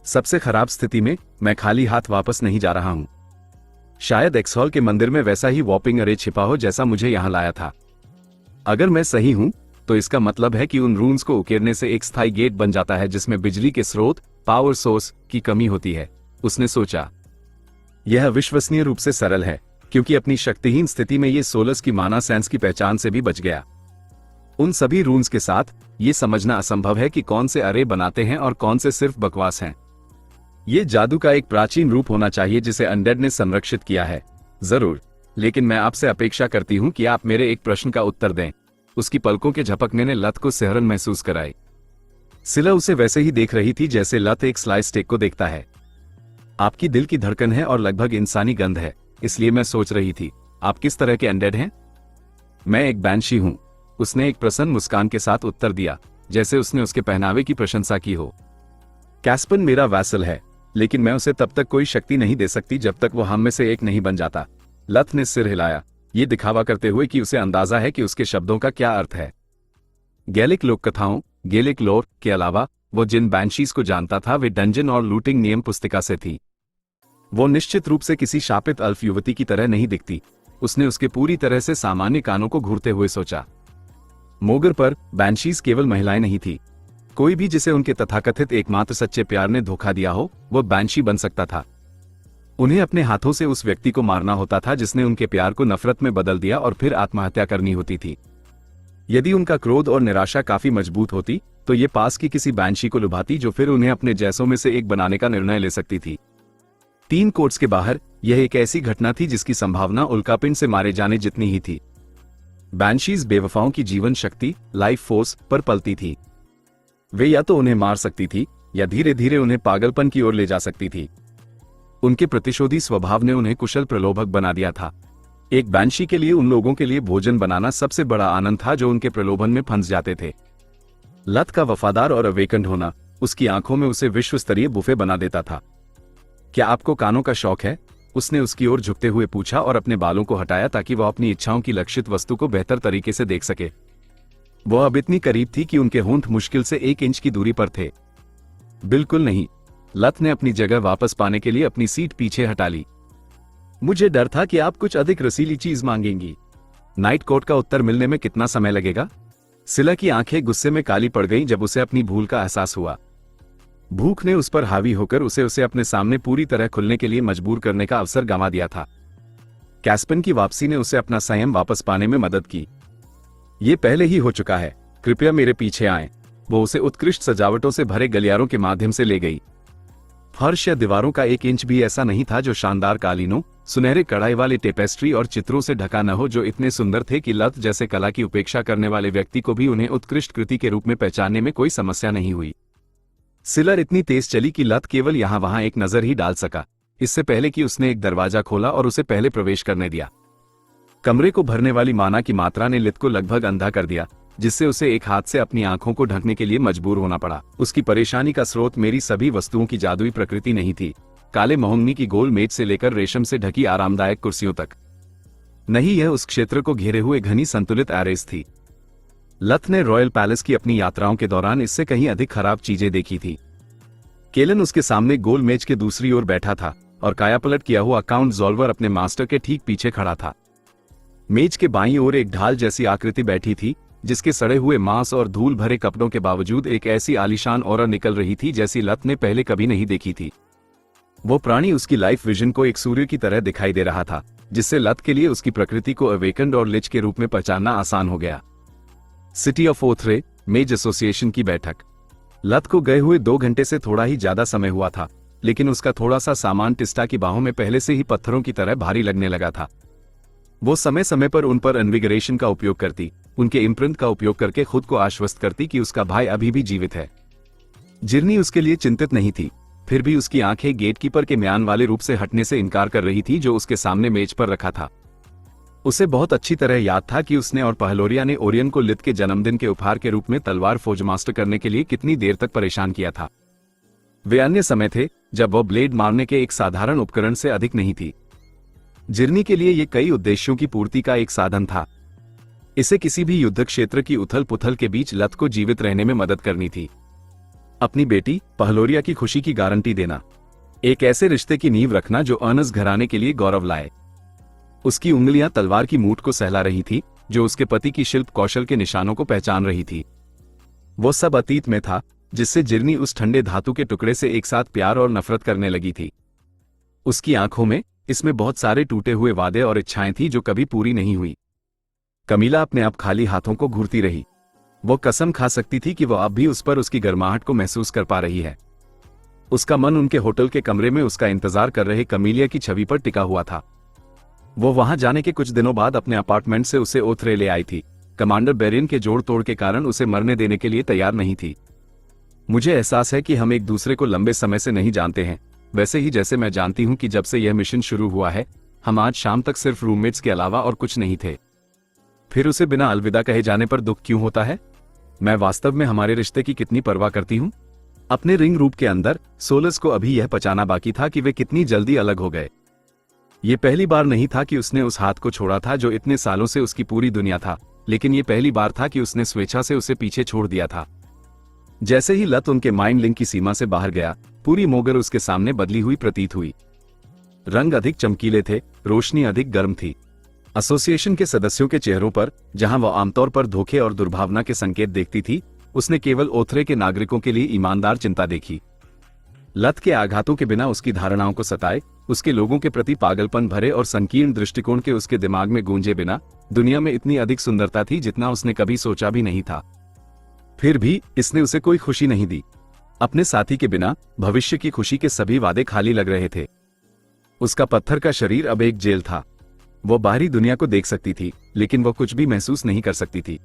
सबसे खराब स्थिति में मैं खाली हाथ वापस नहीं जा रहा हूं। शायद एक्सहॉल के मंदिर में वैसा ही वॉपिंग अरे छिपा हो जैसा मुझे यहां लाया था। अगर मैं सही हूं, तो इसका मतलब है कि उन रून्स को उकेरने से एक स्थायी गेट बन जाता है जिसमें बिजली के स्रोत, पावर सोर्स की कमी होती है। उसने सोचा। यह विश्वसनीय रूप से सरल है, क्योंकि अपनी शक्तिहीन स्थिति में ये सोलस की माना सेंस की पहचान से भी बच गया। उन सभी रून्स के साथ ये समझना असंभव है कि कौन से अरे बनाते हैं और कौन से सिर्फ बकवास हैं। ये जादू का एक प्राचीन रूप होना चाहिए जिसे अनडेड ने संरक्षित किया है। जरूर, लेकिन मैं आपसे अपेक्षा करती हूं कि आप मेरे एक प्रश्न का उत्तर दें। उसकी पलकों के झपकने ने लथ को सिहरन महसूस कराई। सिला उसे वैसे ही देख रही थी जैसे लथ एक स्लाइस स्टेक को देखता है। आपकी दिल की धड़कन है और लगभग इंसानी गंध है, इसलिए मैं सोच रही थी, आप किस तरह के अनडेड हैं? मैं एक बैंशी हूं, उसने एक प्रसन्न मुस्कान के साथ उत्तर दिया। जैसे उसने उसके पहनावे की प्रशंसा की हो। कैस्पन मेरा वैसल है, लेकिन मैं उसे तब तक कोई शक्ति नहीं दे सकती जब तक वो हम में से एक नहीं बन जाता। लथ ने सिर हिलाया, ये दिखावा करते हुए कि उसे अंदाजा है कि उसके शब्दों का क्या अर्थ है। गैलिक लोक कथाओं, गैलिक लोर के अलावा वो जिन बैंशीज को जानता था वे डंजन और लूटिंग नियम पुस्तिका से थी। वो निश्चित रूप से किसी शापित अल्फ युवती की तरह नहीं दिखती। उसने उसके पूरी तरह से सामान्य कानों को घूरते हुए सोचा। मोगर पर बैंशीज केवल महिलाएं नहीं थी। कोई भी जिसे उनके तथाकथित एकमात्र सच्चे प्यार ने धोखा दिया हो वो बैंशी बन सकता था। उन्हें अपने हाथों से उस व्यक्ति को मारना होता था जिसने उनके प्यार को नफरत में बदल दिया और फिर आत्महत्या करनी होती थी। यदि उनका क्रोध और निराशा काफी मजबूत होती तो ये पास की किसी बैंशी को लुभाती जो फिर उन्हें अपने जैसों में से एक बनाने का निर्णय ले सकती थी। 3 कोर्ट्स के बाहर यह एक ऐसी घटना थी जिसकी संभावना उल्कापिंड से मारे जाने जितनी ही थी। बैंशीज बेवफाओं की जीवन शक्ति, लाइफ फोर्स पर पलती थी। वे या तो उन्हें मार सकती थी या धीरे धीरे उन्हें पागलपन की ओर ले जा सकती थी। उनके प्रतिशोधी स्वभाव ने उन्हें कुशल प्रलोभक बना दिया था। एक बैंशी के लिए उन लोगों के लिए भोजन बनाना सबसे बड़ा आनंद था जो उनके प्रलोभन में फंस जाते थे। लथ का वफादार और अवेकंड होना उसकी आंखों में उसे विश्व स्तरीय बुफे बना देता था। क्या आपको कानों का शौक है? उसने उसकी ओर झुकते हुए पूछा और अपने बालों को हटाया ताकि वह अपनी इच्छाओं की लक्षित वस्तु को बेहतर तरीके से देख सके। वह अब इतनी करीब थी कि उनके होंठ मुश्किल से 1 इंच की दूरी पर थे। बिल्कुल नहीं। लथ ने अपनी जगह वापस पाने के लिए अपनी सीट पीछे हटा ली। मुझे डर था कि आप कुछ अधिक रसीली चीज मांगेंगी। नाइट कोट का उत्तर मिलने में कितना समय लगेगा? सिला की आंखें गुस्से में काली पड़ गईं जब उसे अपनी भूल का एहसास हुआ। भूख ने उस पर हावी होकर उसे अपने सामने पूरी तरह खुलने के लिए मजबूर करने का अवसर गंवा दिया था। कैस्पन की वापसी ने उसे अपना संयम वापस पाने में मदद की। ये पहले ही हो चुका है, कृपया मेरे पीछे आएं। वो उसे उत्कृष्ट सजावटों से भरे गलियारों के माध्यम से ले गई। फर्श या दीवारों का 1 इंच भी ऐसा नहीं था जो शानदार कालीनों, सुनहरे कढ़ाई वाले टेपेस्ट्री और चित्रों से ढका न हो जो इतने सुंदर थे कि लथ जैसे कला की उपेक्षा करने वाले व्यक्ति को भी उन्हें उत्कृष्ट कृति के रूप में पहचानने में कोई समस्या नहीं हुई। सिलर इतनी तेज चली कि लथ केवल यहां वहां एक नजर ही डाल सका, इससे पहले कि उसने एक दरवाजा खोला और उसे पहले प्रवेश करने दिया। कमरे को भरने वाली माना की मात्रा ने लिथ को लगभग अंधा कर दिया, जिससे उसे एक हाथ से अपनी आंखों को ढकने के लिए मजबूर होना पड़ा। उसकी परेशानी का स्रोत मेरी सभी वस्तुओं की जादुई प्रकृति नहीं थी, काले मोहंगनी की गोल मेज से लेकर रेशम से ढकी आरामदायक कुर्सियों तक। नहीं, यह उस क्षेत्र को घेरे हुए घनी संतुलित एरेस थी। लथ ने रॉयल पैलेस की अपनी यात्राओं के दौरान इससे कहीं अधिक खराब चीजें देखी थी। केलन उसके सामने गोल मेज के दूसरी ओर बैठा था और कायापलट किया हुआ अकाउंट जॉल्वर अपने मास्टर के ठीक पीछे खड़ा था। मेज के बाईं ओर एक ढाल जैसी आकृति बैठी थी जिसके सड़े हुए मांस और धूल भरे कपड़ों के बावजूद एक ऐसी आलीशान ऑरा निकल रही थी जैसी लथ ने पहले कभी नहीं देखी थी। वो प्राणी उसकी लाइफ विजन को एक सूर्य की तरह दिखाई दे रहा था, जिससे लथ के लिए उसकी प्रकृति को अवेकंड और लिच के रूप में पहचानना आसान हो गया। सिटी ऑफ ओथरे मेज एसोसिएशन की बैठक। लथ को गए हुए 2 घंटे से थोड़ा ही ज्यादा समय हुआ था, लेकिन उसका थोड़ा सा सामान टिस्टा की बाहों में पहले से ही पत्थरों की तरह भारी लगने लगा था। वो समय समय पर उन पर इन्विगरेशन का उपयोग करती, उनके इम्प्रिंट का उपयोग करके खुद को आश्वस्त करती कि उसका भाई अभी भी जीवित है। जिरनी उसके लिए चिंतित नहीं थी, फिर भी उसकी आंखें गेटकीपर के म्यान वाले रूप से हटने से इनकार कर रही थी जो उसके सामने मेज पर रखा था। उसे बहुत अच्छी तरह याद था कि उसने और पहलोरिया ने ओरियन को लिथ के जन्मदिन के उपहार के रूप में तलवार फौजमास्टर करने के लिए कितनी देर तक परेशान किया था। वे अन्य समय थे जब वह ब्लेड मारने के एक साधारण उपकरण से अधिक नहीं थी। जिरनी के लिए यह कई उद्देश्यों की पूर्ति का एक साधन था। इसे किसी भी युद्ध क्षेत्र की उथल पुथल के बीच लथ को जीवित रहने में मदद करनी थी। अपनी बेटी पहलोरिया की खुशी की गारंटी देना, एक ऐसे रिश्ते की नींव रखना जो अर्नस घराने के लिए गौरव लाए। उसकी उंगलियां तलवार की मूठ को सहला रही थी जो उसके पति की शिल्प कौशल के निशानों को पहचान रही थी। वो सब अतीत में था जिससे जिरनी उस ठंडे धातु के टुकड़े से एक साथ प्यार और नफरत करने लगी थी। उसकी आंखों में इसमें बहुत सारे टूटे हुए वादे और इच्छाएं थी जो कभी पूरी नहीं हुई। कमीला अपने आप खाली हाथों को घूरती रही। वो कसम खा सकती थी कि वह अब भी उस पर उसकी गर्माहट को महसूस कर पा रही है। उसका मन उनके होटल के कमरे में उसका इंतजार कर रहे कमीलिया की छवि पर टिका हुआ था। वो वहां जाने के कुछ दिनों बाद अपने अपार्टमेंट से उसे ओथरे ले आई थी। कमांडर बेरियन के जोड़ तोड़ के कारण उसे मरने देने के लिए तैयार नहीं थी। मुझे एहसास है कि हम एक दूसरे को लंबे समय से नहीं जानते हैं, वैसे ही जैसे मैं जानती हूं कि जब से यह मिशन शुरू हुआ है हम आज शाम तक सिर्फ रूममेट्स के अलावा और कुछ नहीं थे। फिर उसे बिना अलविदा कहे जाने पर दुख क्यों होता है? मैं वास्तव में हमारे रिश्ते की कितनी परवाह करती हूँ। अपने रिंग रूप के अंदर सोलस को अभी यह पचाना बाकी था कि वे कितनी जल्दी अलग हो गए। ये पहली बार नहीं था कि उसने उस हाथ को छोड़ा था जो इतने सालों से उसकी पूरी दुनिया था, लेकिन ये पहली बार था कि उसने स्वेच्छा से उसे पीछे छोड़ दिया था। जैसे ही लत उनके माइंड लिंक की सीमा से बाहर गया, पूरी मोगर उसके सामने बदली हुई प्रतीत हुई। रंग अधिक चमकीले थे, रोशनी अधिक गर्म थी। एसोसिएशन के सदस्यों के चेहरों पर, जहां वह आमतौर पर धोखे और दुर्भावना के संकेत देखती थी, उसने केवल ओथरे के नागरिकों के लिए ईमानदार चिंता देखी। लत के आघातों के बिना उसकी धारणाओं को सताए, उसके लोगों के प्रति पागलपन भरे और संकीर्ण दृष्टिकोण के उसके दिमाग में गूंजे बिना दुनिया में इतनी अधिक सुंदरता थी जितना उसने कभी सोचा भी नहीं था। फिर भी इसने उसे कोई खुशी नहीं दी। अपने साथी के बिना भविष्य की खुशी के सभी वादे खाली लग रहे थे। उसका पत्थर का शरीर अब एक जेल था। वो बाहरी दुनिया को देख सकती थी, लेकिन वो कुछ भी महसूस नहीं कर सकती थी।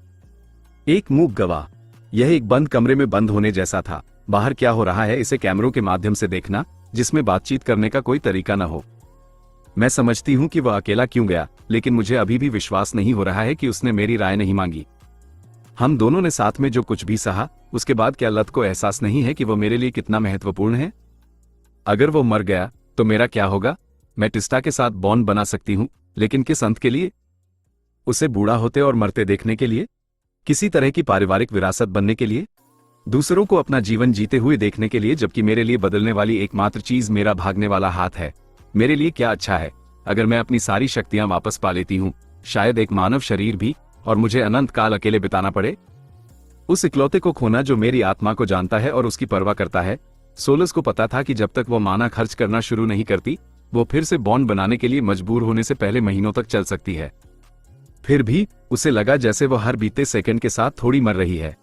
एक मूक गवाह। यह एक बंद कमरे में बंद होने जैसा था। बाहर क्या हो रहा है इसे कैमरों के माध्यम से देखना, जिसमें बातचीत करने का कोई तरीका न हो। मैं समझती हूं कि वह अकेला क्यों गया, लेकिन मुझे अभी भी विश्वास नहीं हो रहा है कि उसने मेरी राय नहीं मांगी। हम दोनों ने साथ में जो कुछ भी सहा, उसके बाद क्या लत को एहसास नहीं है कि वो मेरे लिए कितना महत्वपूर्ण है? अगर वो मर गया तो मेरा क्या होगा? मैं टिस्टा के साथ बॉन्ड बना सकती हूं, लेकिन किस अंत के लिए? उसे बूढ़ा होते और मरते देखने के लिए? किसी तरह की पारिवारिक विरासत बनने के लिए? दूसरों को अपना जीवन जीते हुए देखने के लिए, जबकि मेरे लिए बदलने वाली एकमात्र चीज मेरा भागने वाला हाथ है। मेरे लिए क्या अच्छा है अगर मैं अपनी सारी शक्तियां वापस पा लेती हूं, शायद एक मानव शरीर भी, और मुझे अनंत काल अकेले बिताना पड़े? उस इकलौते को खोना जो मेरी आत्मा को जानता है और उसकी परवाह करता है। सोलस को पता था कि जब तक वो माना खर्च करना शुरू नहीं करती, वो फिर से बॉन्ड बनाने के लिए मजबूर होने से पहले महीनों तक चल सकती है। फिर भी उसे लगा जैसे वो हर बीते सेकंड के साथ थोड़ी मर रही है।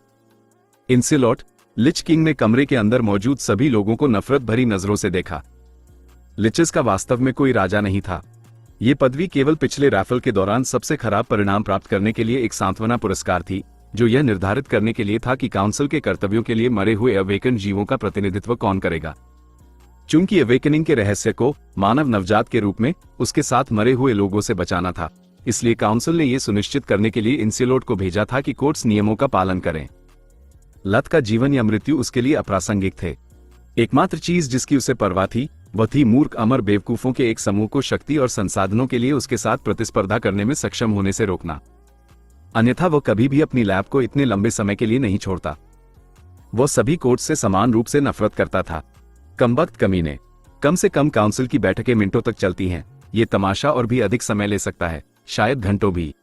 इंसिलोट, लिच किंग ने कमरे के अंदर मौजूद सभी लोगों को नफरत भरी नजरों से देखा। लिचेस का वास्तव में कोई राजा नहीं था। ये पदवी केवल पिछले रैफल के दौरान सबसे खराब परिणाम प्राप्त करने के लिए एक सांत्वना पुरस्कार थी, जो यह निर्धारित करने के लिए था कि काउंसिल के कर्तव्यों के लिए मरे हुए अवेकन जीवों का प्रतिनिधित्व कौन करेगा। चूंकि अवेकनिंग के रहस्य को मानव नवजात के रूप में उसके साथ मरे हुए लोगों से बचाना था, इसलिए काउंसिल ने यह सुनिश्चित करने के लिए इंसिलोट को भेजा था कि कोर्ट्स नियमों का पालन करें। लत का जीवन या मृत्यु उसके लिए अप्रासंगिक थे। एकमात्र चीज जिसकी उसे परवाह थी, वह थी मूर्ख अमर बेवकूफों के एक समूह को शक्ति और संसाधनों के लिए उसके साथ प्रतिस्पर्धा करने में सक्षम होने से रोकना। अन्यथा वह कभी भी अपनी लैब को इतने लंबे समय के लिए नहीं छोड़ता। वह सभी कोर्ट्स से समान रूप से नफरत करता था। कमबख्त कमीने। कम से कम काउंसिल की बैठकें मिनटों तक चलती हैं। ये तमाशा और भी अधिक समय ले सकता है, शायद घंटों भी।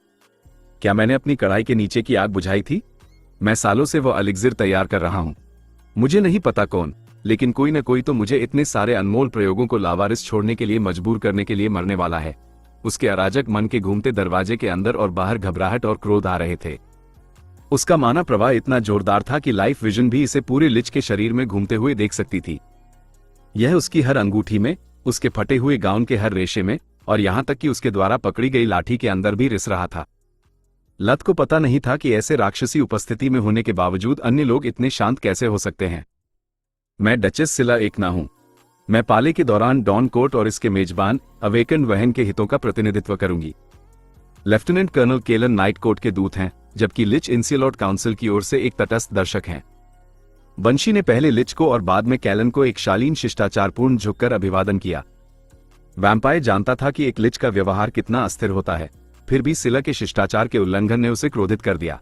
क्या मैंने अपनी कढ़ाई के नीचे की आग बुझाई थी? मैं सालों से वो एलिक्सिर तैयार कर रहा हूं। मुझे नहीं पता कौन, लेकिन कोई न कोई तो मुझे इतने सारे अनमोल प्रयोगों को लावारिस छोड़ने के लिए मजबूर करने के लिए मरने वाला है। उसके अराजक मन के घूमते दरवाजे के अंदर और बाहर घबराहट और क्रोध आ रहे थे। उसका माना प्रवाह इतना जोरदार था कि लाइफ विजन भी इसे पूरे लिच के शरीर में घूमते हुए देख सकती थी। यह उसकी हर अंगूठी में, उसके फटे हुए गाउन के हर रेशे में, और यहां तक कि उसके द्वारा पकड़ी गई लाठी के अंदर भी रिस रहा था। लत को पता नहीं था कि ऐसे राक्षसी उपस्थिति में होने के बावजूद अन्य लोग इतने शांत कैसे हो सकते हैं। मैं डचेस सिला एक ना हूं। मैं पाले के दौरान डॉन कोर्ट और इसके मेजबान अवेकन वहन के हितों का प्रतिनिधित्व करूंगी। Lieutenant colonel Kellan Knight court के दूत हैं, जबकि लिच इंसिलोट काउंसिल की ओर से एक तटस्थ दर्शक हैं। बंशी ने पहले लिच को और बाद में कैलन को एक शालीन शिष्टाचारपूर्ण झुककर अभिवादन किया। वैम्पायर जानता था कि एक लिच का व्यवहार कितना अस्थिर होता है, फिर भी सिला के शिष्टाचार के उल्लंघन ने उसे क्रोधित कर दिया।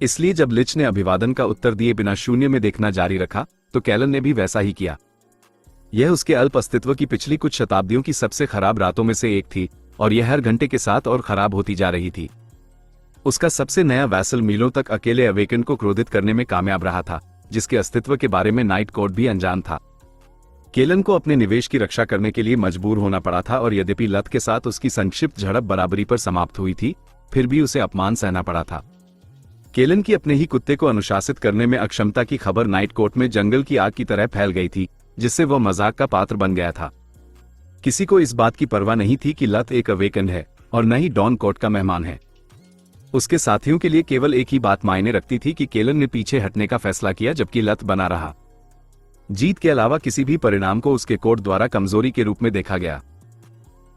इसलिए जब लिच ने अभिवादन का उत्तर दिए बिना शून्य में देखना जारी रखा, तो कैलन ने भी वैसा ही किया। यह उसके अल्प अस्तित्व की पिछली कुछ शताब्दियों की सबसे खराब रातों में से एक थी, और यह हर घंटे के साथ और खराब होती जा रही थी। उसका सबसे नया वैसल मीलों तक अकेले अवेकन को क्रोधित करने में कामयाब रहा था, जिसके अस्तित्व के बारे में नाइट कोर्ट भी अनजान था। केलन को अपने निवेश की रक्षा करने के लिए मजबूर होना पड़ा था, और यद्यपि लत के साथ उसकी संक्षिप्त झड़प बराबरी पर समाप्त हुई थी, फिर भी उसे अपमान सहना पड़ा था। केलन की अपने ही कुत्ते को अनुशासित करने में अक्षमता की खबर नाइट कोर्ट में जंगल की आग की तरह फैल गई थी, जिससे वह मजाक का पात्र बन गया था। किसी को इस बात की परवाह नहीं थी कि लत एक अवेकन है और न ही डॉन कोर्ट का मेहमान है। उसके साथियों के लिए केवल एक ही बात मायने रखती थी कि केलन ने पीछे हटने का फैसला किया, जबकि लत बना रहा। जीत के अलावा किसी भी परिणाम को उसके कोर्ट द्वारा कमजोरी के रूप में देखा गया।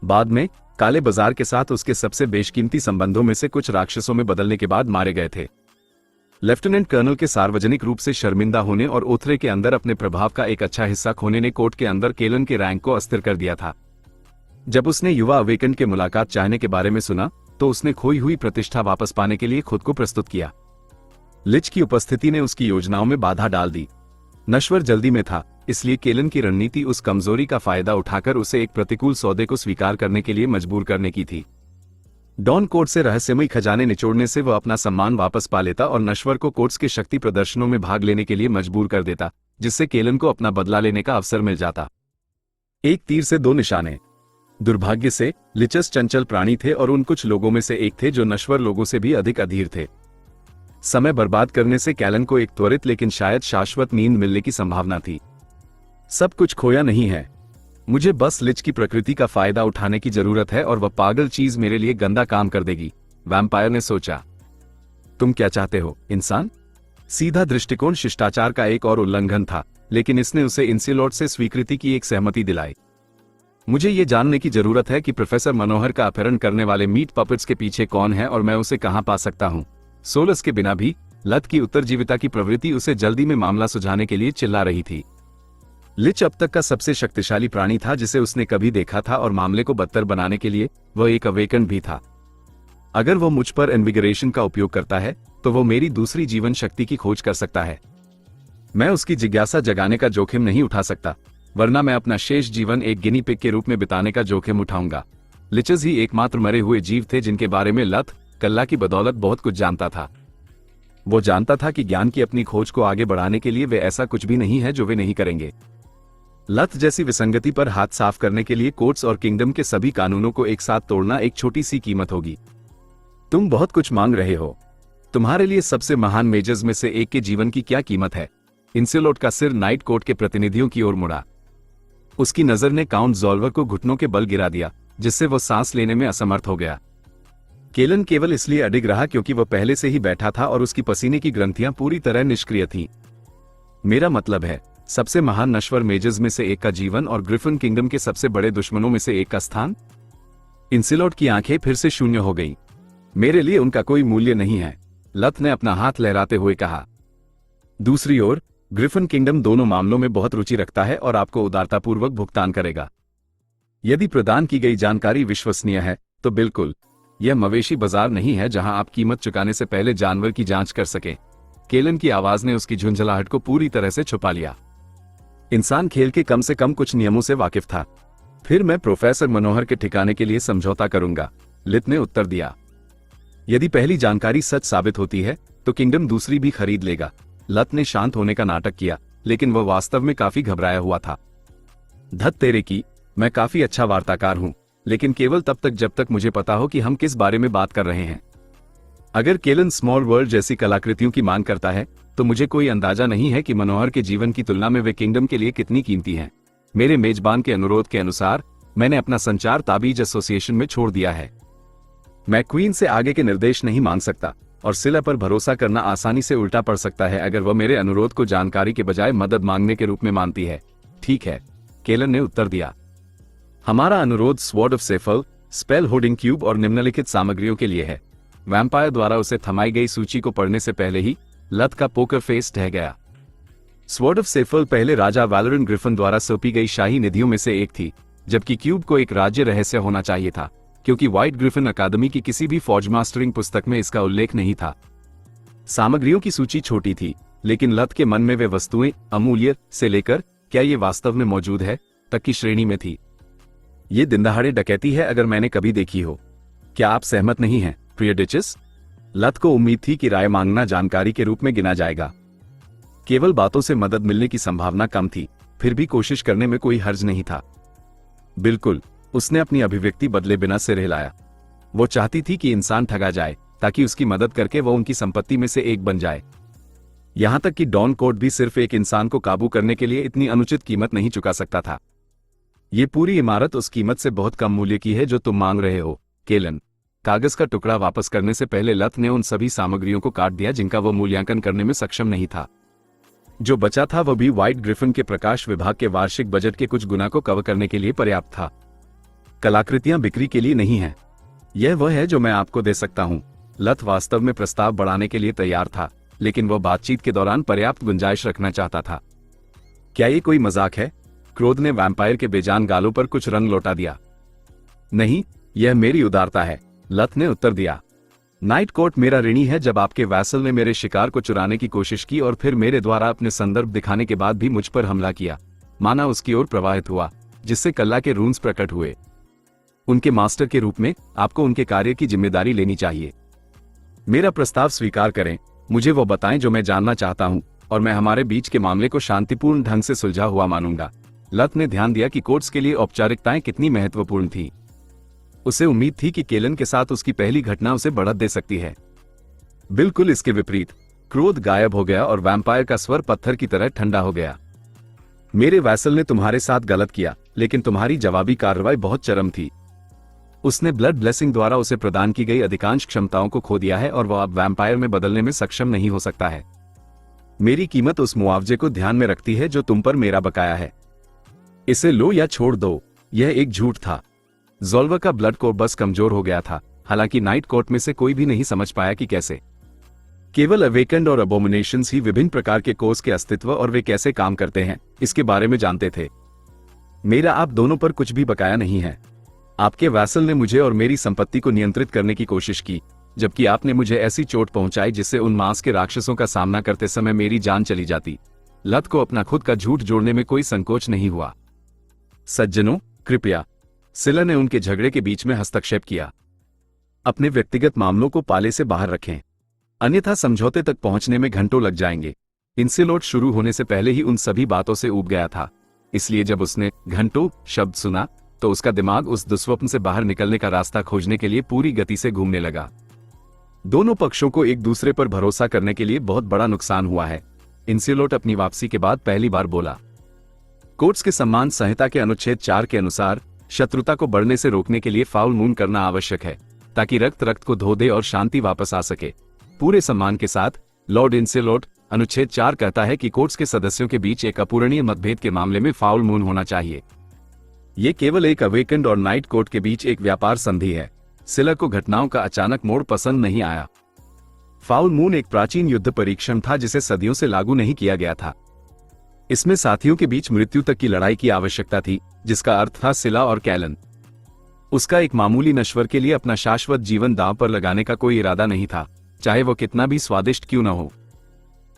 बाद में काले बाजार के साथ उसके सबसे बेशकीमती संबंधों में से कुछ राक्षसों में बदलने के बाद मारे गए थे। लेफ्टिनेंट कर्नल के सार्वजनिक रूप से शर्मिंदा होने और ओथरे के अंदर अपने प्रभाव का एक अच्छा हिस्सा खोने ने कोर्ट के अंदर केलन के रैंक को अस्थिर कर दिया था। जब उसने युवा अवेकन के मुलाकात चाहने के बारे में सुना तो उसने खोई हुई प्रतिष्ठा वापस पाने के लिए खुद को प्रस्तुत किया। लिच की उपस्थिति ने उसकी योजनाओं में बाधा डाल दी। नश्वर जल्दी में था, इसलिए केलन की रणनीति उस कमजोरी का फायदा उठाकर उसे एक प्रतिकूल सौदे को स्वीकार करने के लिए मजबूर करने की थी। डॉन कोर्ट से रहस्यमयी खजाने निचोड़ने से वह अपना सम्मान वापस पा लेता और नश्वर को कोर्ट्स के शक्ति प्रदर्शनों में भाग लेने के लिए मजबूर कर देता, जिससे केलन को अपना बदला लेने का अवसर मिल जाता। एक तीर से दो निशाने। दुर्भाग्य से लिचस चंचल प्राणी थे और उन कुछ लोगों में से एक थे जो नश्वर लोगों से भी अधिक अधीर थे। समय बर्बाद करने से कैलन को एक त्वरित लेकिन शायद शाश्वत नींद मिलने की संभावना थी। सब कुछ खोया नहीं है, मुझे बस लिच की प्रकृति का फायदा उठाने की जरूरत है और वह पागल चीज मेरे लिए गंदा काम कर देगी, वैम्पायर ने सोचा। तुम क्या चाहते हो, इंसान? सीधा दृष्टिकोण शिष्टाचार का एक और उल्लंघन था, लेकिन इसने उसे इंसिलोट से स्वीकृति की एक सहमति दिलाई। मुझे ये जानने की जरूरत है कि प्रोफेसर मनोहर का अपहरण करने वाले मीट पपेट्स के पीछे कौन है और मैं उसे कहां पा सकता हूं। सोलस के बिना भी लत की उत्तरजीविता की प्रवृत्ति उसे जल्दी में मामला सुलझाने के लिए चिल्ला रही थी। लिच अब तक का सबसे शक्तिशाली प्राणी था जिसे उसने कभी देखा था और मामले को बदतर बनाने के लिए वह एक अवेकन भी था। अगर वो मुझ पर इन्विगोरेशन का उपयोग करता है तो वो मेरी दूसरी जीवन शक्ति की खोज कर सकता है। मैं उसकी जिज्ञासा जगाने का जोखिम नहीं उठा सकता, वरना मैं अपना शेष जीवन एक गिनी पिग के रूप में बिताने का जोखिम उठाऊंगा। लिचस ही एकमात्र मरे हुए जीव थे जिनके बारे में लत कल्ला की बदौलत बहुत कुछ जानता था। वो जानता था कि ज्ञान की अपनी खोज को आगे बढ़ाने के लिए वे ऐसा कुछ भी नहीं है जो वे नहीं करेंगे। लत जैसी विसंगति पर हाथ साफ करने के लिए कोर्ट्स और किंगडम के सभी कानूनों को एक साथ तोड़ना एक छोटी सी कीमत होगी। तुम बहुत कुछ मांग रहे हो। तुम्हारे लिए सबसे महान मेजर्स में से एक के जीवन की क्या कीमत है? इंसिलोट का सिर नाइट कोर्ट के प्रतिनिधियों की ओर मुड़ा। उसकी नजर ने काउंट ज़ोल्वर को घुटनों के बल गिरा दिया, जिससे वह सांस लेने में असमर्थ हो गया। केलन केवल इसलिए अडिग रहा क्योंकि वह पहले से ही बैठा था और उसकी पसीने की ग्रंथियां पूरी तरह निष्क्रिय थीं। मेरा मतलब है, सबसे महान नश्वर मेजर्स में से एक का जीवन और ग्रिफिन किंगडम के सबसे बड़े दुश्मनों में से एक का स्थान। इंसिलोट की आंखें फिर से शून्य हो गईं। मेरे लिए उनका कोई मूल्य नहीं है, लत ने अपना हाथ लहराते हुए कहा। दूसरी ओर ग्रिफिन किंगडम दोनों मामलों में बहुत रुचि रखता है और आपको उदारतापूर्वक भुगतान करेगा। यदि प्रदान की गई जानकारी विश्वसनीय है तो बिल्कुल। यह मवेशी बाजार नहीं है जहां आप कीमत चुकाने से पहले जानवर की जांच कर सकें। केलन की आवाज ने उसकी झुंझलाहट को पूरी तरह से छुपा लिया। इंसान खेल के कम से कम कुछ नियमों से वाकिफ था। फिर मैं प्रोफेसर मनोहर के ठिकाने के लिए समझौता करूंगा, लित ने उत्तर दिया। यदि पहली जानकारी सच साबित होती है तो किंगडम दूसरी भी खरीद लेगा। लत ने शांत होने का नाटक किया, लेकिन वह वास्तव में काफी घबराया हुआ था। धत तेरे की, मैं काफी अच्छा वार्ताकार हूं, लेकिन केवल तब तक जब तक मुझे पता हो कि हम किस बारे में बात कर रहे हैं। अगर केलन स्मॉल वर्ल्ड जैसी कलाकृतियों की मांग करता है तो मुझे कोई अंदाजा नहीं है कि मनोहर के जीवन की तुलना में वे किंगडम के लिए कितनी कीमती हैं। मेरे मेजबान के अनुरोध के अनुसार मैंने अपना संचार ताबीज एसोसिएशन में छोड़ दिया है। मैं क्वीन से आगे के निर्देश नहीं मांग सकता और सिला पर भरोसा करना आसानी से उल्टा पड़ सकता है अगर वह मेरे अनुरोध को जानकारी के बजाय मदद मांगने के रूप में मानती है। ठीक है, केलन ने उत्तर दिया। हमारा अनुरोध sword of CFL, spell holding cube और निम्नलिखित सामग्रियों के लिए है। वैम्पायर द्वारा उसे थमाई गई सूची को पढ़ने से पहले ही लत का पोकर फेस ढह गया। स्वॉर्ड ऑफ सेफल पहले राजा वैलोरिन ग्रिफिन द्वारा सौंपी गई शाही निधियों में से एक थी, जबकि क्यूब को एक राज्य रहस्य होना चाहिए था, क्योंकि व्हाइट ग्रिफिन अकादमी की किसी भी फौज मास्टरिंग पुस्तक में इसका उल्लेख नहीं था। सामग्रियों की सूची छोटी थी, लेकिन लत के मन में वे वस्तुएं अमूल्य से लेकर क्या ये वास्तव में मौजूद है तक की श्रेणी में थी। ये दिनदहाड़े डकैती है अगर मैंने कभी देखी हो। क्या आप सहमत नहीं हैं, प्रिय डिचस? लत को उम्मीद थी कि राय मांगना जानकारी के रूप में गिना जाएगा। केवल बातों से मदद मिलने की संभावना कम थी, फिर भी कोशिश करने में कोई हर्ज नहीं था। बिल्कुल, उसने अपनी अभिव्यक्ति बदले बिना सिर हिलाया। वो चाहती थी कि इंसान ठगा जाए ताकि उसकी मदद करके वो उनकी संपत्ति में से एक बन जाए। यहां तक कि डॉन कोर्ट भी सिर्फ एक इंसान को काबू करने के लिए इतनी अनुचित कीमत नहीं चुका सकता था। ये पूरी इमारत उस कीमत से बहुत कम मूल्य की है जो तुम मांग रहे हो, केलन। कागज का टुकड़ा वापस करने से पहले लत ने उन सभी सामग्रियों को काट दिया जिनका वो मूल्यांकन करने में सक्षम नहीं था। जो बचा था वह भी व्हाइट ग्रिफिन के प्रकाश विभाग के वार्षिक बजट के कुछ गुना को कवर करने के लिए पर्याप्त था। कलाकृतियां बिक्री के लिए नहीं हैं। यह वह है जो मैं आपको दे सकता हूं। लत वास्तव में प्रस्ताव बढ़ाने के लिए तैयार था, लेकिन वह बातचीत के दौरान पर्याप्त गुंजाइश रखना चाहता था। क्या ये कोई मजाक है? क्रोध ने वैम्पायर के बेजान गालों पर कुछ रंग लौटा दिया। नहीं, यह मेरी उदारता है, लत ने उत्तर दिया। नाइट कोर्ट मेरा ऋणी है। जब आपके वैसल ने मेरे शिकार को चुराने की कोशिश की और फिर मेरे द्वारा अपने संदर्भ दिखाने के बाद भी मुझ पर हमला किया, माना उसकी ओर प्रवाहित हुआ, जिससे कल्ला के रून्स प्रकट हुए। उनके मास्टर के रूप में आपको उनके कार्य की जिम्मेदारी लेनी चाहिए। मेरा प्रस्ताव स्वीकार करें, मुझे वो बताएं जो मैं जानना चाहता हूं, और मैं हमारे बीच के मामले को शांतिपूर्ण ढंग से सुलझा हुआ मानूंगा। लत ने ध्यान दिया कि कोर्ट्स के लिए औपचारिकताएं कितनी महत्वपूर्ण थी। उसे उम्मीद थी कि केलन के साथ उसकी पहली घटना उसे बढ़त दे सकती है। बिल्कुल इसके विपरीत, क्रोध गायब हो गया और वैम्पायर का स्वर पत्थर की तरह ठंडा हो गया। मेरे वैसल ने तुम्हारे साथ गलत किया, लेकिन तुम्हारी जवाबी कार्रवाई बहुत चरम थी। उसने ब्लड ब्लेसिंग द्वारा उसे प्रदान की गई अधिकांश क्षमताओं को खो दिया है और वह अब वैम्पायर में बदलने में सक्षम नहीं हो सकता है। मेरी कीमत उस मुआवजे को ध्यान में रखती है जो तुम पर मेरा बकाया है। इसे लो या छोड़ दो। यह एक झूठ था। ज़ोल्वर का ब्लड कोर बस कमजोर हो गया था, हालांकि नाइट कोर्ट में से कोई भी नहीं समझ पाया कि कैसे। केवल अवेकेंड और अबोमिनेशंस ही विभिन्न प्रकार के कोर्स के अस्तित्व और वे कैसे काम करते हैं इसके बारे में जानते थे। मेरा आप दोनों पर कुछ भी बकाया नहीं है। आपके वैसल ने मुझे और मेरी संपत्ति को नियंत्रित करने की कोशिश की, जबकि आपने मुझे ऐसी चोट पहुंचाई जिससे उन मांस के राक्षसों का सामना करते समय मेरी जान चली जाती। लत को अपना खुद का झूठ जोड़ने में कोई संकोच नहीं हुआ। सज्जनों, कृपया, सिला ने उनके झगड़े के बीच में हस्तक्षेप किया, अपने व्यक्तिगत मामलों को पाले से बाहर रखें, अन्यथा समझौते तक पहुंचने में घंटों लग जाएंगे। इंसिलोट शुरू होने से पहले ही उन सभी बातों से ऊब गया था, इसलिए जब उसने घंटों शब्द सुना तो उसका दिमाग उस दुस्वप्न से बाहर निकलने का रास्ता खोजने के लिए पूरी गति से घूमने लगा। दोनों पक्षों को एक दूसरे पर भरोसा करने के लिए बहुत बड़ा नुकसान हुआ है। इंसिलोट अपनी वापसी के बाद पहली बार बोला। कोर्ट्स के सम्मान संहिता के अनुच्छेद 4 के अनुसार शत्रुता को बढ़ने से रोकने के लिए फाउल मून करना आवश्यक है, ताकि रक्त को धो दे और शांति वापस आ सके। पूरे सम्मान के साथ, लॉर्ड इंसिलोट, अनुच्छेद 4 कहता है कि कोर्ट्स के सदस्यों के बीच एक अपूरणीय मतभेद के मामले में फाउल मून होना चाहिए। ये केवल एक अवेकेंड और नाइट कोर्ट के बीच एक व्यापार संधि है। सिला को घटनाओं का अचानक मोड़ पसंद नहीं आया। फाउल मून एक प्राचीन युद्ध परीक्षण था जिसे सदियों से लागू नहीं किया गया था। इसमें साथियों के बीच मृत्यु तक की लड़ाई की आवश्यकता थी, जिसका अर्थ था सिला और कैलन। उसका एक मामूली नश्वर के लिए अपना शाश्वत जीवन दांव पर लगाने का कोई इरादा नहीं था, चाहे वो कितना भी स्वादिष्ट क्यों न हो।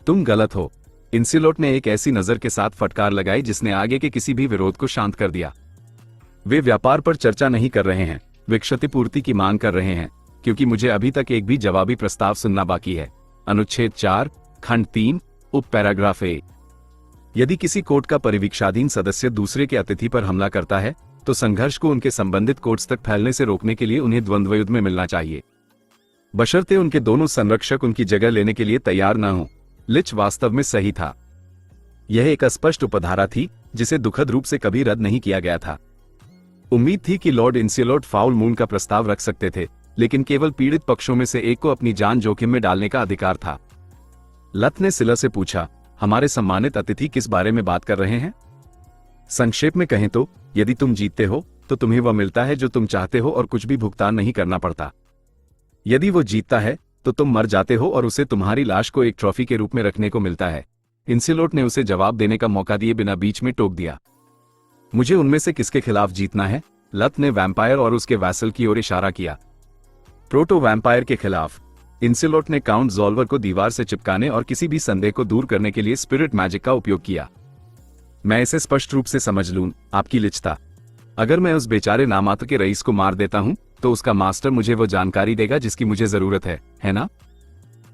तुम गलत हो। इंसिलोट ने एक ऐसी नजर के साथ फटकार लगाई जिसने आगे के किसी भी विरोध को शांत कर दिया। वे व्यापार पर चर्चा नहीं कर रहे हैं, वे क्षतिपूर्ति की मांग कर रहे हैं, क्योंकि मुझे अभी तक एक भी जवाबी प्रस्ताव सुनना बाकी है। अनुच्छेद 4, खंड 3, उप पैराग्राफ ए। यदि किसी कोर्ट का परिवीक्षाधीन सदस्य दूसरे के अतिथि पर हमला करता है, तो संघर्ष को उनके संबंधित कोर्ट्स तक फैलने से रोकने के लिए उन्हें द्वंद्व युद्ध में मिलना चाहिए, बशर्ते उनके दोनों संरक्षक उनकी जगह लेने के लिए तैयार न हों। लिच वास्तव में सही था। यह एक अस्पष्ट उपधारा थी जिसे दुखद रूप से कभी रद्द नहीं किया गया था। उम्मीद थी कि लॉर्ड इंसिलोट फाउल मून का प्रस्ताव रख सकते थे, लेकिन केवल पीड़ित पक्षों में से एक को अपनी जान जोखिम में डालने का अधिकार था। लत ने सिला से पूछा, हमारे सम्मानित अतिथि किस बारे में बात कर रहे हैं? संक्षेप में कहें तो, यदि तुम जीतते हो तो तुम्हें वह मिलता है जो तुम चाहते हो और कुछ भी भुगतान नहीं करना पड़ता। यदि वो जीतता है तो तुम मर जाते हो और उसे तुम्हारी लाश को एक ट्रॉफी के रूप में रखने को मिलता है। इंसिलोट ने उसे जवाब देने का मौका दिए बिना बीच में टोक दिया। मुझे उनमें से किसके खिलाफ जीतना है? लत ने वैम्पायर और उसके वैसल की ओर इशारा किया। प्रोटो वैम्पायर के खिलाफ। इंसिलोट ने काउंट ज़ोल्वर को दीवार से चिपकाने और किसी भी संदेह को दूर करने के लिए स्पिरिट मैजिक का उपयोग किया। मैं इसे स्पष्ट रूप से समझ लूं, आपकी लिचता। अगर मैं उस बेचारे नामात्र के रईस को मार देता हूं, तो उसका मास्टर मुझे वो जानकारी देगा जिसकी मुझे जरूरत है ना?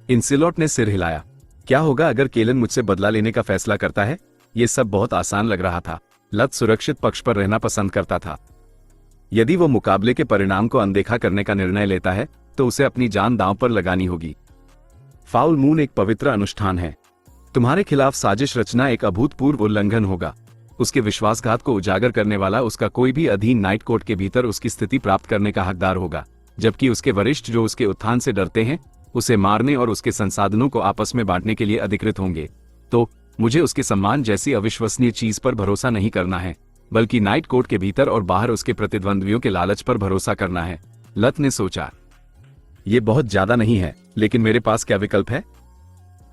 इंसिलोट ने सिर हिलाया। क्या होगा अगर केलन मुझसे बदला लेने का फैसला करता है? यह सब बहुत आसान लग रहा था। लत सुरक्षित पक्ष पर रहना पसंद करता था। यदि वो मुकाबले के परिणाम को अनदेखा करने का निर्णय लेता है, तो उसे अपनी जान दांव पर लगानी होगी। फाउल मून एक पवित्र अनुष्ठान है। तुम्हारे खिलाफ साजिश रचना एक अभूतपूर्व उल्लंघन होगा। उसके विश्वासघात को उजागर करने वाला उसका कोई भी अधीन नाइट कोर्ट के भीतर उसकी स्थिति प्राप्त करने का हकदार होगा, जबकि उसके वरिष्ठ जो उसके उत्थान से डरते हैं, उसे मारने और उसके संसाधनों को आपस में बांटने के लिए अधिकृत होंगे। तो मुझे उसके सम्मान जैसी अविश्वसनीय चीज पर भरोसा नहीं करना है, बल्कि नाइट कोर्ट के भीतर और बाहर उसके प्रतिद्वंद्वियों के लालच पर भरोसा करना है। लत ने सोचा, ये बहुत ज्यादा नहीं है, लेकिन मेरे पास क्या विकल्प है?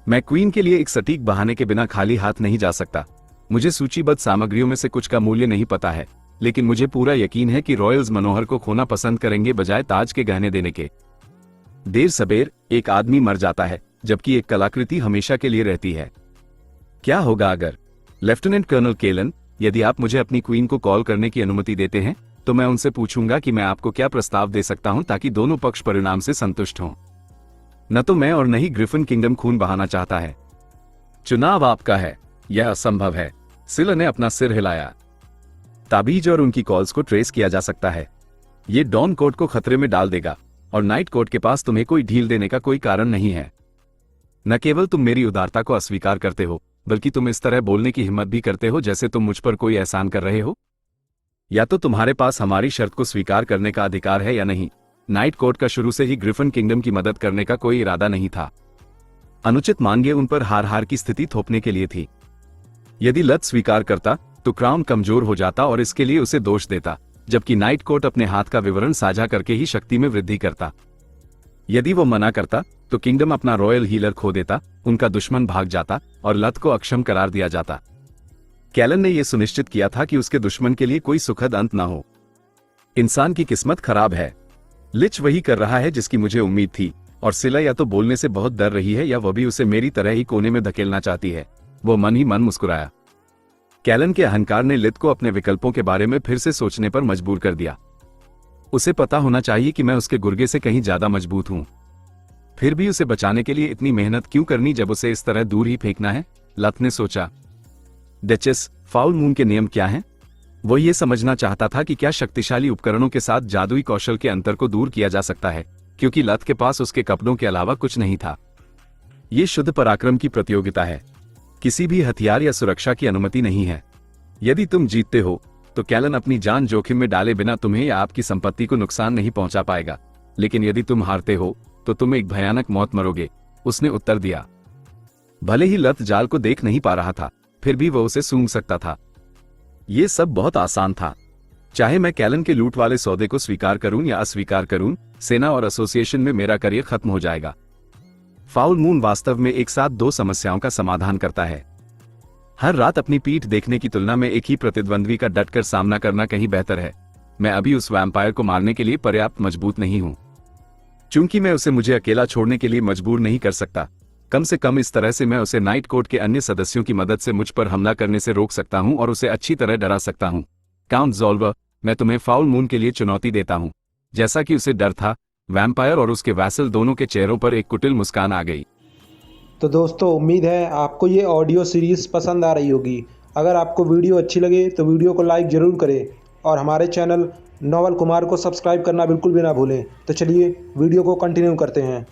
मैं क्वीन के लिए एक सटीक बहाने के बिना खाली हाथ नहीं जा सकता। मुझे सूचीबद्ध सामग्रियों में से कुछ का मूल्य नहीं पता है, लेकिन मुझे पूरा यकीन है कि रॉयल्स मनोहर को खोना पसंद करेंगे बजाय ताज के गहने देने के। देर सबेर एक आदमी मर जाता है, जबकि एक कलाकृति हमेशा के लिए रहती है। क्या होगा अगर? लेफ्टिनेंट कर्नल केलन, यदि आप मुझे अपनी क्वीन को कॉल करने की अनुमति देते हैं तो मैं उनसे पूछूंगा कि मैं आपको क्या प्रस्ताव दे सकता हूं ताकि दोनों पक्ष परिणाम से संतुष्ट हों। न तो मैं और न ही ग्रिफिन किंगडम खून बहाना चाहता है। चुनाव आपका है। यह असंभव है। सिला ने अपना सिर हिलाया। ताबीज और उनकी कॉल्स को ट्रेस किया जा सकता है। ये डॉन कोर्ट को खतरे में डाल देगा और नाइट कोर्ट के पास तुम्हें कोई ढील देने का कोई कारण नहीं है। न केवल तुम मेरी उदारता को अस्वीकार करते हो, बल्कि तुम इस तरह बोलने की हिम्मत भी करते हो जैसे तुम मुझ पर कोई एहसान कर रहे हो। या तो तुम्हारे पास हमारी शर्त को स्वीकार करने का अधिकार है या नहीं। नाइट कोर्ट का शुरू से ही ग्रिफिन किंगडम की मदद करने का कोई इरादा नहीं था। अनुचित मांगे उन पर हार हार की स्थिति थोपने के लिए थी। यदि लत स्वीकार करता तो क्राउन कमजोर हो जाता और इसके लिए उसे दोष देता, जबकि नाइट कोर्ट अपने हाथ का विवरण साझा करके ही शक्ति में वृद्धि करता। यदि वो मना करता तो किंगडम अपना रॉयल हीलर खो देता, उनका दुश्मन भाग जाता और लत को अक्षम करार दिया जाता। कैलन ने यह सुनिश्चित किया था कि उसके दुश्मन के लिए कोई सुखद अंत न हो। इंसान की किस्मत खराब है। लिच वही कर रहा है जिसकी मुझे उम्मीद थी, और सिला या तो बोलने से बहुत डर रही है या वह भी उसे मेरी तरह ही कोने में धकेलना चाहती है। वो मन ही मन मुस्कुराया। कैलन के अहंकार ने लित को अपने विकल्पों के बारे में फिर से सोचने पर मजबूर कर दिया। उसे पता होना चाहिए कि मैं उसके गुर्गे से कहीं ज्यादा मजबूत हूं। फिर भी उसे बचाने के लिए इतनी मेहनत क्यों करनी जब उसे इस तरह दूर ही फेंकना है? लत ने सोचा। डचेस, फाउल मून के नियम क्या हैं? वो ये समझना चाहता था कि क्या शक्तिशाली उपकरणों के साथ जादुई कौशल के अंतर को दूर किया जा सकता है, क्योंकि लत के पास उसके कपड़ों के अलावा कुछ नहीं था। ये शुद्ध पराक्रम की प्रतियोगिता है। किसी भी हथियार या सुरक्षा की अनुमति नहीं है। यदि तुम जीतते हो तो कैलन अपनी जान जोखिम में डाले बिना तुम्हें या आपकी संपत्ति को नुकसान नहीं पहुंचा पाएगा, लेकिन यदि तुम हारते हो तो तुम एक भयानक मौत मरोगे, उसने उत्तर दिया। भले ही लत जाल को देख नहीं पा रहा था, फिर भी वह उसे सूंघ सकता था। यह सब बहुत आसान था। चाहे मैं कैलन के लूट वाले सौदे को स्वीकार करूं या अस्वीकार करूं, सेना और एसोसिएशन में मेरा करियर खत्म हो जाएगा। फाउल मून वास्तव में एक साथ दो समस्याओं का समाधान करता है। हर रात अपनी पीठ देखने की तुलना में एक ही प्रतिद्वंद्वी का डटकर सामना करना कहीं बेहतर है। मैं अभी उस वैम्पायर को मारने के लिए पर्याप्त मजबूत नहीं हूं। चूंकि मैं उसे मुझे अकेला छोड़ने के लिए मजबूर नहीं कर सकता, कम से कम इस तरह से मैं उसे नाइट कोर्ट के अन्य सदस्यों की मदद से मुझ पर हमला करने से रोक सकता हूं और उसे अच्छी तरह डरा सकता हूं। काउंट ज़ोल्वर, मैं तुम्हें फाउल मून के लिए चुनौती देता हूं। जैसा कि उसे डर था, वैम्पायर और उसके वैसल दोनों के चेहरों पर एक कुटिल मुस्कान आ गई। तो दोस्तों, उम्मीद है आपको ये ऑडियो सीरीज़ पसंद आ रही होगी। अगर आपको वीडियो अच्छी लगे तो वीडियो को लाइक ज़रूर करें और हमारे चैनल नोवेल कुमार को सब्सक्राइब करना बिल्कुल भी ना भूलें। तो चलिए वीडियो को कंटिन्यू करते हैं।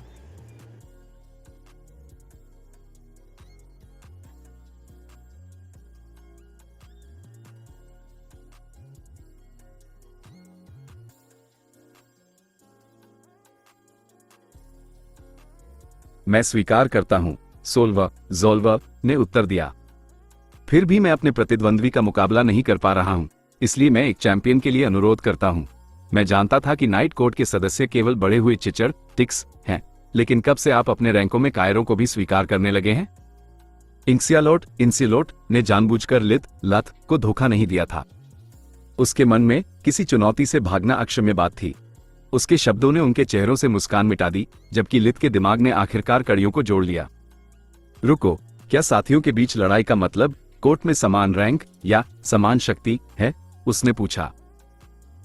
मैं स्वीकार करता हूं, ज़ोल्वर ने उत्तर दिया। फिर भी मैं अपने प्रतिद्वंद्वी का मुकाबला नहीं कर पा रहा हूं, इसलिए मैं एक चैंपियन के लिए अनुरोध करता हूं। मैं जानता था कि नाइट कोर्ट के सदस्य केवल बढ़े हुए चिचड़ टिक्स हैं, लेकिन कब से आप अपने रैंकों में कायरों को भी स्वीकार करने लगे हैं? इंसिलोट ने जानबूझकर लत को धोखा नहीं दिया था। उसके मन में किसी चुनौती से भागना अक्षम्य बात थी। उसके शब्दों ने उनके चेहरों से मुस्कान मिटा दी, जबकि लित के दिमाग ने आखिरकार कड़ियों को जोड़ लिया। रुको, क्या साथियों के बीच लड़ाई का मतलब कोर्ट में समान रैंक या समान शक्ति है? उसने पूछा।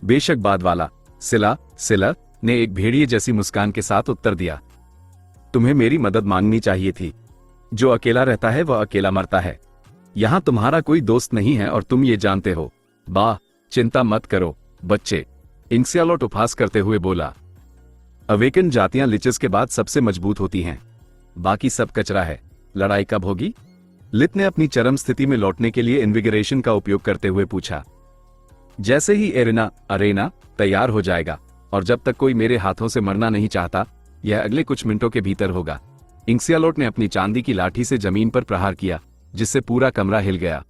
बेशक बाद वाला, सिला ने एक भेड़िए जैसी मुस्कान के साथ उत्तर दिया। तुम्हें मेरी मदद मांगनी चाहिए थी। जो अकेला रहता है वह अकेला मरता है। यहां तुम्हारा कोई दोस्त नहीं है और तुम ये जानते हो। चिंता मत करो बच्चे, इंसिलोट उपहास करते हुए बोला। अवेकन जातियां लिचेस के बाद सबसे मजबूत होती हैं, बाकी सब कचरा है। लड़ाई कब होगी? लित ने अपनी चरम स्थिति में लौटने के लिए इन्विगरेशन का उपयोग करते हुए पूछा। जैसे ही अरेना तैयार हो जाएगा, और जब तक कोई मेरे हाथों से मरना नहीं चाहता, यह अगले कुछ मिनटों के भीतर होगा। इंसिलोट ने अपनी चांदी की लाठी से जमीन पर प्रहार किया, जिससे पूरा कमरा हिल गया।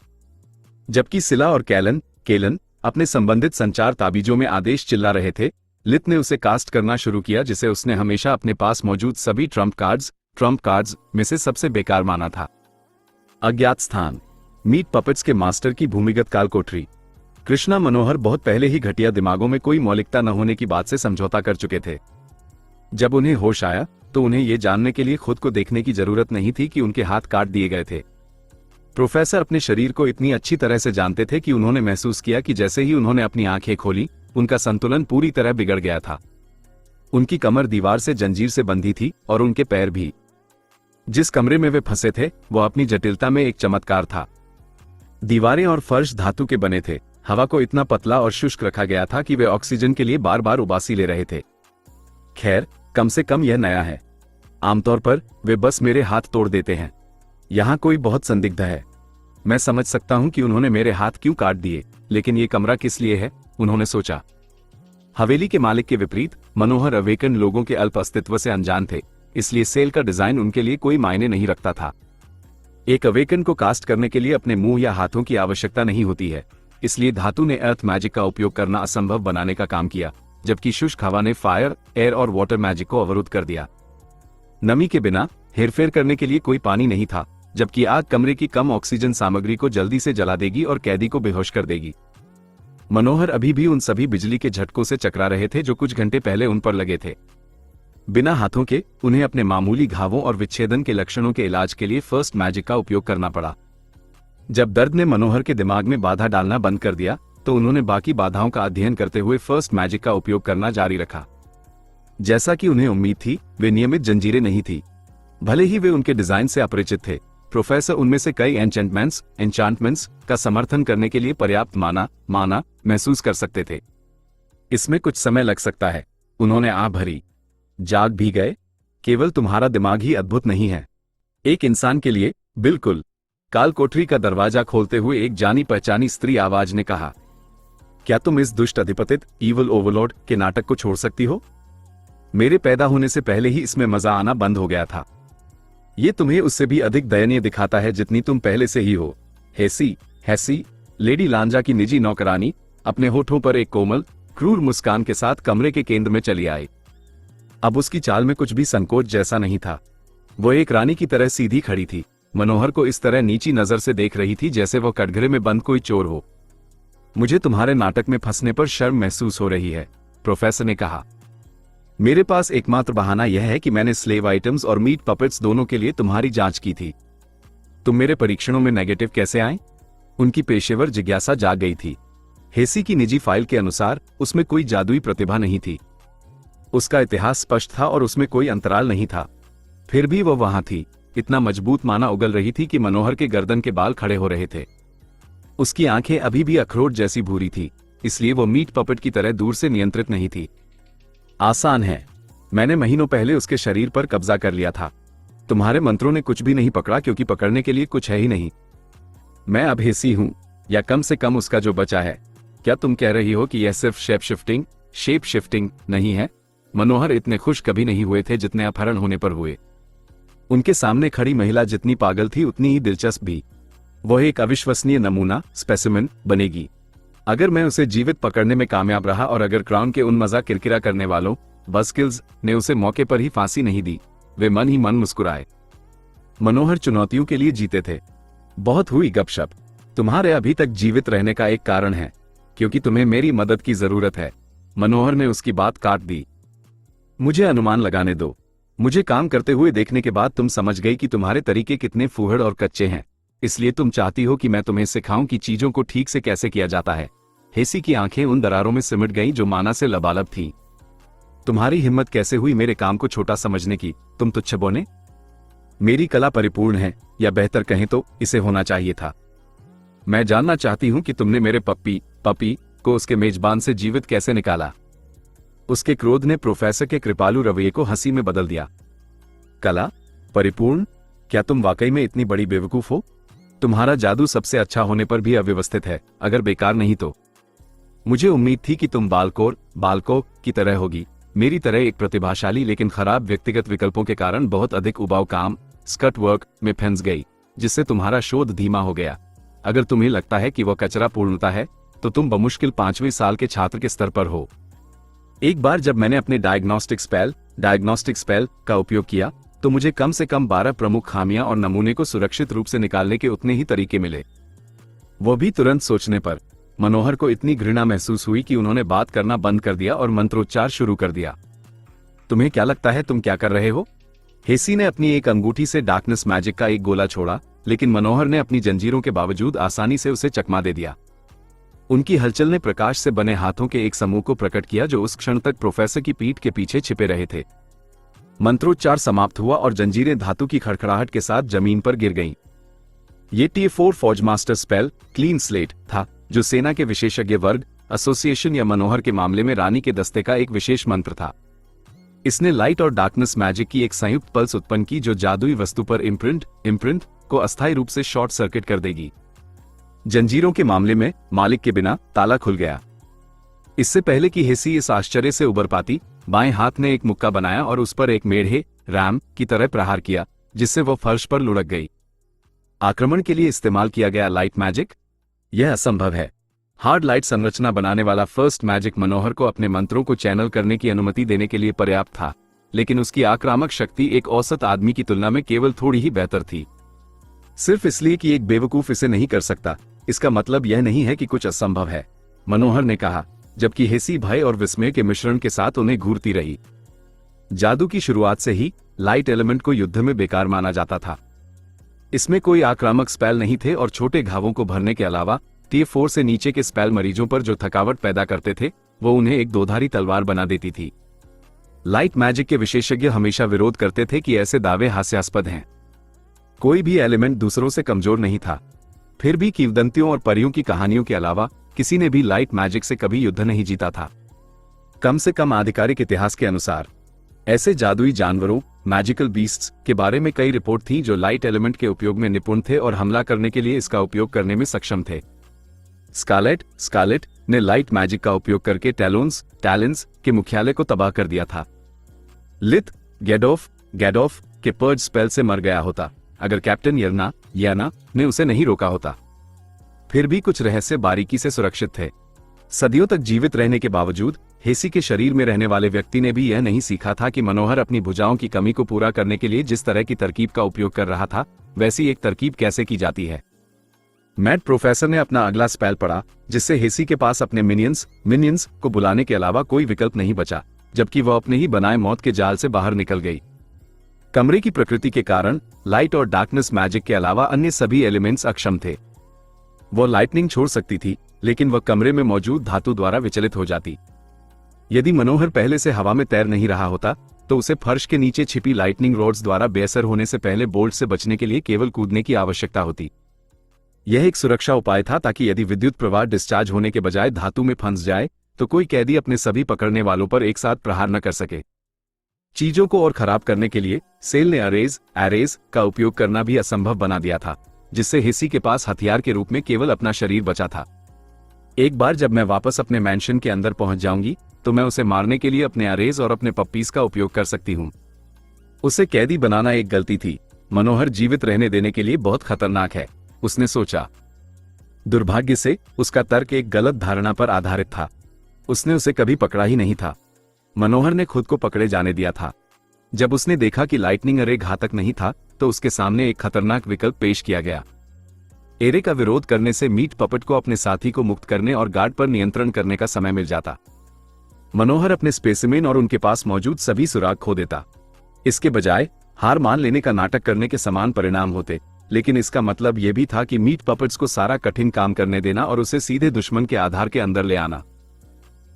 जबकि सिला और केलन अपने संबंधित संचार ताबीजों में आदेश चिल्ला रहे थे, लित ने उसे कास्ट करना शुरू किया, जिसे उसने हमेशा अपने पास मौजूद सभी ट्रम्प कार्ड्स ट्रम्प कार्ड्स में से सबसे बेकार माना था। अज्ञात स्थान, मीट पपेट्स के मास्टर की भूमिगत काल कोठरी। कृष्णा मनोहर बहुत पहले ही घटिया दिमागों में कोई मौलिकता न होने की बात से समझौता कर चुके थे। जब उन्हें होश आया तो उन्हें यह जानने के लिए खुद को देखने की जरूरत नहीं थी कि उनके हाथ काट दिए गए थे। प्रोफेसर अपने शरीर को इतनी अच्छी तरह से जानते थे कि उन्होंने महसूस किया कि जैसे ही उन्होंने अपनी आंखें खोली, उनका संतुलन पूरी तरह बिगड़ गया था। उनकी कमर दीवार से जंजीर से बंधी थी और उनके पैर भी। जिस कमरे में वे फंसे थे वह अपनी जटिलता में एक चमत्कार था। दीवारें और फर्श धातु के बने थे। हवा को इतना पतला और शुष्क रखा गया था कि वे ऑक्सीजन के लिए बार बार उबासी ले रहे थे। खैर, कम से कम यह नया है। आमतौर पर वे बस मेरे हाथ तोड़ देते हैं। यहां कोई बहुत संदिग्ध है। मैं समझ सकता हूं कि उन्होंने मेरे हाथ क्यों काट दिए, लेकिन यह कमरा किस लिए है, उन्होंने सोचा। हवेली के मालिक के विपरीत मनोहर अवेकन लोगों के अल्प अस्तित्व से अनजान थे, इसलिए सेल का डिजाइन उनके लिए कोई मायने नहीं रखता था। एक अवेकन को कास्ट करने के लिए अपने मुंह या हाथों की आवश्यकता नहीं होती है, इसलिए धातु ने अर्थ मैजिक का उपयोग करना असंभव बनाने का काम किया, जबकि शुष्क हवा ने फायर, एयर और वाटर मैजिक को अवरुद्ध कर दिया। नमी के बिना हेरफेर करने के लिए कोई पानी नहीं था, जबकि आग कमरे की कम ऑक्सीजन सामग्री को जल्दी से जला देगी और कैदी को बेहोश कर देगी। मनोहर अभी भी उन सभी बिजली के झटकों से चकरा रहे थे जो कुछ घंटे पहले उन पर लगे थे। बिना हाथों के उन्हें अपने मामूली घावों और विच्छेदन के लक्षणों के इलाज के लिए फर्स्ट मैजिक का उपयोग करना पड़ा। जब दर्द ने मनोहर के दिमाग में बाधा डालना बंद कर दिया तो उन्होंने बाकी बाधाओं का अध्ययन करते हुए फर्स्ट मैजिक का उपयोग करना जारी रखा। जैसा कि उन्हें उम्मीद थी, वे नियमित जंजीरें नहीं थी। भले ही वे उनके डिजाइन से अपरिचित थे, प्रोफेसर उनमें से कई एन्चांटमेंट्स का समर्थन करने के लिए पर्याप्त माना महसूस कर सकते थे। इसमें कुछ समय लग सकता है, उन्होंने आह भरी। जाग भी गए? केवल तुम्हारा दिमाग ही अद्भुत नहीं है। एक इंसान के लिए, बिल्कुल। काल कोठरी का दरवाजा खोलते हुए एक जानी पहचानी स्त्री आवाज ने कहा, क्या तुम इस दुष्ट अधिपतित ईवल ओवरलॉर्ड के नाटक को छोड़ सकती हो? मेरे पैदा होने से पहले ही इसमें मजा आना बंद हो गया था। ये तुम्हें उससे भी अधिक दयनीय दिखाता है जितनी तुम पहले से ही हो। हैसी, लेडी लांजा की निजी नौकरानी, अपने होठों पर एक कोमल, क्रूर मुस्कान के साथ कमरे के केंद्र में चली आई। अब उसकी चाल में कुछ भी संकोच जैसा नहीं था। वो एक रानी की तरह सीधी खड़ी थी, मनोहर को इस तरह नीची नजर से देख रही थी जैसे वो कटघरे में बंद कोई चोर हो। मुझे तुम्हारे नाटक में फंसने पर शर्म महसूस हो रही है, प्रोफेसर ने कहा। मेरे पास एकमात्र बहाना यह है कि मैंने स्लेव आइटम्स और मीट पपेट्स दोनों के लिए तुम्हारी जांच की थी। तुम मेरे परीक्षणों में नेगेटिव कैसे आए? उनकी पेशेवर जिज्ञासा जाग गई थी। हेसी की निजी फाइल के अनुसार उसमें कोई जादुई प्रतिभा नहीं थी। उसका इतिहास स्पष्ट था और उसमें कोई अंतराल नहीं था। फिर भी वह वहां थी, इतना मजबूत माना उगल रही थी कि मनोहर के गर्दन के बाल खड़े हो रहे थे। उसकी आंखें अभी भी अखरोट जैसी भूरी थी, इसलिए वो मीट पपेट की तरह दूर से नियंत्रित नहीं थी। आसान है, मैंने महीनों पहले उसके शरीर पर कब्जा कर लिया था। तुम्हारे मंत्रों ने कुछ भी नहीं पकड़ा क्योंकि पकड़ने के लिए कुछ है ही नहीं। मैं अब हेसी हूं, या कम से कम उसका जो बचा है। क्या तुम कह रही हो कि यह सिर्फ शेप शिफ्टिंग नहीं है? मनोहर इतने खुश कभी नहीं हुए थे जितने अपहरण होने पर हुए। उनके सामने खड़ी महिला जितनी पागल थी उतनी ही दिलचस्प भी। वह एक अविश्वसनीय नमूना, स्पेसिमेन बनेगी अगर मैं उसे जीवित पकड़ने में कामयाब रहा, और अगर क्राउन के उन मजा किरकिरा करने वालों बस्किल्स ने उसे मौके पर ही फांसी नहीं दी। वे मन ही मन मुस्कुराए। मनोहर चुनौतियों के लिए जीते थे। बहुत हुई गपशप। तुम्हारे अभी तक जीवित रहने का एक कारण है, क्योंकि तुम्हें मेरी मदद की जरूरत है। मनोहर ने उसकी बात काट दी। मुझे अनुमान लगाने दो। मुझे काम करते हुए देखने के बाद तुम समझ गई कि तुम्हारे तरीके कितने फूहड़ और कच्चे हैं, इसलिए तुम चाहती हो कि मैं तुम्हें सिखाऊं कि चीजों को ठीक से कैसे किया जाता है। हेसी की आंखें उन दरारों में सिमट गईं जो माना से लबालब थीं। तुम्हारी हिम्मत कैसे हुई मेरे काम को छोटा समझने की? तुम तुच्छ बोने। मेरी कला परिपूर्ण है, या बेहतर कहें तो इसे होना चाहिए था। मैं जानना चाहती हूं कि तुमने मेरे पपी को उसके मेजबान से जीवित कैसे निकाला। उसके क्रोध ने प्रोफेसर के कृपालु रवैये को हंसी में बदल दिया। कला परिपूर्ण? क्या तुम वाकई में इतनी बड़ी बेवकूफ हो? तुम्हारा जादू सबसे अच्छा होने पर भी अव्यवस्थित है, अगर बेकार नहीं तो। मुझे उम्मीद थी कि तुम बालको की तरह होगी, मेरी तरह एक प्रतिभाशाली लेकिन खराब व्यक्तिगत विकल्पों के कारण बहुत अधिक उबाऊ काम स्कट वर्क में फंस गई, जिससे तुम्हारा शोध धीमा हो गया। अगर तुम्हें लगता है कि वह कचरा पूर्णता है, तो तुम बमुश्किल 5वें साल के छात्र के स्तर पर हो। एक बार जब मैंने अपने डायग्नोस्टिक स्पेल का उपयोग किया, तो मुझे कम से कम 12 प्रमुख खामियां और नमूने को सुरक्षित रूप से निकालने के उतने ही तरीके मिले। वो भी तुरंत सोचने पर। मनोहर को इतनी घृणा महसूस हुई कि उन्होंने बात करना बंद कर दिया और मंत्रोच्चार शुरू कर दिया। तुम्हें क्या लगता है तुम क्या कर रहे हो? हेसी ने अपनी एक अंगूठी से डार्कनेस मैजिक का एक गोला छोड़ा, लेकिन मनोहर ने अपनी जंजीरों के बावजूद आसानी से उसे चकमा दे दिया। उनकी हलचल ने प्रकाश से बने हाथों के एक समूह को प्रकट किया जो उस क्षण तक प्रोफेसर की पीठ के पीछे छिपे रहे थे। मंत्रोच्चार समाप्त हुआ और जंजीरें धातु की खड़खड़ाहट के साथ जमीन पर गिर गईं। ये T4 forge master spell clean slate था, जो सेना के विशेषज्ञ वर्ग एसोसिएशन या मनोहर के मामले में रानी के दस्ते का एक विशेष मंत्र था। इसने लाइट और डार्कनेस मैजिक की एक संयुक्त पल्स उत्पन्न की जो जादुई वस्तु पर इम्प्रिंट को अस्थायी रूप से शॉर्ट सर्किट कर देगी। जंजीरों के मामले में मालिक के बिना ताला खुल गया। इससे पहले कि हेसी इस आश्चर्य से उबर पाती, बाएं हाथ ने एक मुक्का बनाया और उस पर एक मेढ़े रैम की तरह प्रहार किया, जिससे वह फर्श पर लुढ़क गई। आक्रमण के लिए इस्तेमाल किया गया लाइट मैजिक? यह असंभव है। हार्ड लाइट संरचना बनाने वाला फर्स्ट मैजिक मनोहर को अपने मंत्रों को चैनल करने की अनुमति देने के लिए पर्याप्त था, लेकिन उसकी आक्रामक शक्ति एक औसत आदमी की तुलना में केवल थोड़ी ही बेहतर थी। सिर्फ इसलिए कि एक बेवकूफ इसे नहीं कर सकता, इसका मतलब यह नहीं है कि कुछ असंभव है, मनोहर ने कहा, जबकि हेसी भय और विस्मय के मिश्रण के साथ उन्हें घूरती रही। जादू की शुरुआत से ही लाइट एलिमेंट को युद्ध में बेकार माना जाता था। इसमें कोई आक्रामक स्पेल नहीं थे और छोटे घावों को भरने के अलावा T4 से नीचे के स्पेल मरीजों पर जो थकावट पैदा करते थे, वो उन्हें एक दोधारी तलवार बना देती थी। लाइट मैजिक के विशेषज्ञ हमेशा विरोध करते थे कि ऐसे दावे हास्यास्पद हैं। कोई भी एलिमेंट दूसरों से कमजोर नहीं था। फिर भी किंवदंतियों और परियों की कहानियों के अलावा किसी ने भी लाइट मैजिक से कभी युद्ध नहीं जीता था। कम से कम आधिकारिक इतिहास के अनुसार ऐसे जादुई जानवरों मैजिकल बीस्ट्स के बारे में कई रिपोर्ट थी जो लाइट एलिमेंट के उपयोग में निपुण थे और हमला करने के लिए इसका उपयोग करने में सक्षम थे। स्कारलेट ने लाइट मैजिक का उपयोग करके टैलेंस के मुख्यालय को तबाह कर दिया था। लिथ गैडोफ के पर्ज स्पेल से मर गया होता अगर कैप्टन याना ने उसे नहीं रोका होता। फिर भी कुछ रहस्य बारीकी से सुरक्षित थे। सदियों तक जीवित रहने के बावजूद हेसी के शरीर में रहने वाले व्यक्ति ने भी यह नहीं सीखा था कि मनोहर अपनी भुजाओं की कमी को पूरा करने के लिए जिस तरह की तरकीब का उपयोग कर रहा था, वैसी एक तरकीब कैसे की जाती है। मैड प्रोफेसर ने अपना अगला स्पेल पढ़ा, जिससे हेसी के पास अपने मिनियंस को बुलाने के अलावा कोई विकल्प नहीं बचा, जबकि वह अपने ही बनाए मौत के जाल से बाहर निकल गई। कमरे की प्रकृति के कारण लाइट और डार्कनेस मैजिक के अलावा अन्य सभी एलिमेंट्स अक्षम थे। वह लाइटनिंग छोड़ सकती थी, लेकिन वह कमरे में मौजूद धातु द्वारा विचलित हो जाती। यदि मनोहर पहले से हवा में तैर नहीं रहा होता, तो उसे फर्श के नीचे छिपी लाइटनिंग रॉड्स द्वारा बेअसर होने से पहले बोल्ट से बचने के लिए केवल कूदने की आवश्यकता होती। यह एक सुरक्षा उपाय था ताकि यदि विद्युत प्रवाह डिस्चार्ज होने के बजाय धातु में फंस जाए, तो कोई कैदी अपने सभी पकड़ने वालों पर एक साथ प्रहार न कर सके। चीजों को और खराब करने के लिए सेल ने एरेज का उपयोग करना भी असंभव बना दिया था, जिससे हेसी के पास हथियार के रूप में केवल अपना शरीर बचा था। एक बार जब मैं वापस अपने मैंशन के अंदर पहुंच जाऊंगी, तो मैं उसे मारने के लिए अपने एरेज और अपने पप्पीज का उपयोग कर सकती हूं। उसे कैदी बनाना एक गलती थी। मनोहर जीवित रहने देने के लिए बहुत खतरनाक है, उसने सोचा। दुर्भाग्य से उसका तर्क एक गलत धारणा पर आधारित था। उसने उसे कभी पकड़ा ही नहीं था। मनोहर ने खुद को पकड़े जाने दिया था। जब उसने देखा कि लाइटनिंग अरे घातक नहीं था, तो उसके सामने एक खतरनाक विकल्प पेश किया गया। एरे का विरोध करने से मीट पपट को अपने साथी को मुक्त करने और गार्ड पर नियंत्रण करने का समय मिल जाता। मनोहर अपने स्पेसिमेन और उनके पास मौजूद सभी सुराग खो देता। इसके बजाय हार मान लेने का नाटक करने के समान परिणाम होते, लेकिन इसका मतलब यह भी था कि मीट पपट्स को सारा कठिन काम करने देना और उसे सीधे दुश्मन के आधार के अंदर ले आना।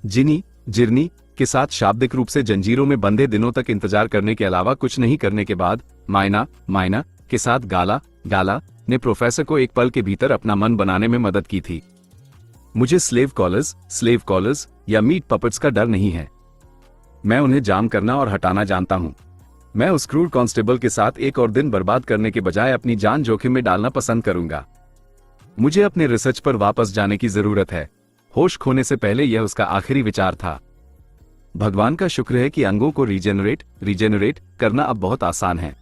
जिरनी के साथ शाब्दिक रूप से जंजीरों में बंधे दिनों तक इंतजार करने के अलावा कुछ नहीं करने के बाद मायना के साथ गाला ने प्रोफेसर को एक पल के भीतर अपना मन बनाने में मदद की थी। मुझे स्लेव कॉलर्स या मीट पपट्स का डर नहीं है। मैं उन्हें जाम करना और हटाना जानता हूं। मैं उस क्रूर कांस्टेबल के साथ एक और दिन बर्बाद करने के बजाय अपनी जान जोखिम में डालना पसंद करूंगा। मुझे अपने रिसर्च पर वापस जाने की जरूरत है। होश खोने से पहले यह उसका आखिरी विचार था। भगवान का शुक्र है कि अंगों को रीजेनरेट करना अब बहुत आसान है।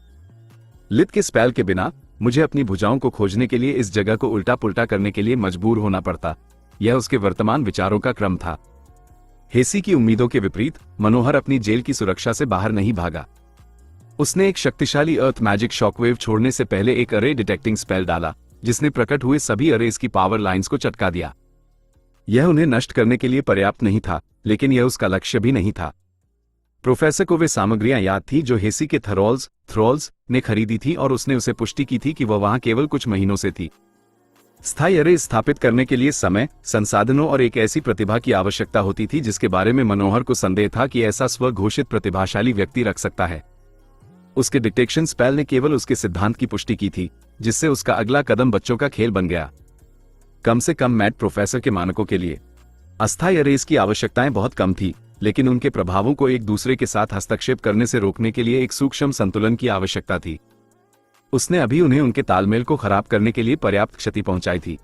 लिथ के स्पेल के बिना मुझे अपनी भुजाओं को खोजने के लिए इस जगह को उल्टा पुल्टा करने के लिए मजबूर होना पड़ता। यह उसके वर्तमान विचारों का क्रम था। हेसी की उम्मीदों के विपरीत मनोहर अपनी जेल की सुरक्षा से बाहर नहीं भागा। उसने एक शक्तिशाली अर्थ मैजिक शॉकवेव छोड़ने से पहले एक अरे डिटेक्टिंग स्पेल डाला, जिसने प्रकट हुए सभी अरेज की पावर लाइंस को चटका दिया। यह उन्हें नष्ट करने के लिए पर्याप्त नहीं था, लेकिन यह उसका लक्ष्य भी नहीं था। प्रोफेसर को वे सामग्रियां याद थी जो हेसी के थ्रोल्स ने खरीदी थी, और उसने उसे पुष्टि की थी कि वह वहां केवल कुछ महीनों से थी। स्थायी अरे स्थापित करने के लिए समय, संसाधनों और एक ऐसी प्रतिभा की आवश्यकता होती थी जिसके बारे में मनोहर को संदेह था कि ऐसा स्वघोषित प्रतिभाशाली व्यक्ति रख सकता है। उसके डिटेक्शन स्पेल ने केवल उसके सिद्धांत की पुष्टि की थी, जिससे उसका अगला कदम बच्चों का खेल बन गया। कम से कम मैड प्रोफेसर के मानकों के लिए अस्थायी अरेज की आवश्यकताएं बहुत कम थी, लेकिन उनके प्रभावों को एक दूसरे के साथ हस्तक्षेप करने से रोकने के लिए एक सूक्ष्म संतुलन की आवश्यकता थी। उसने अभी उन्हें उनके तालमेल को खराब करने के लिए पर्याप्त क्षति पहुंचाई थी।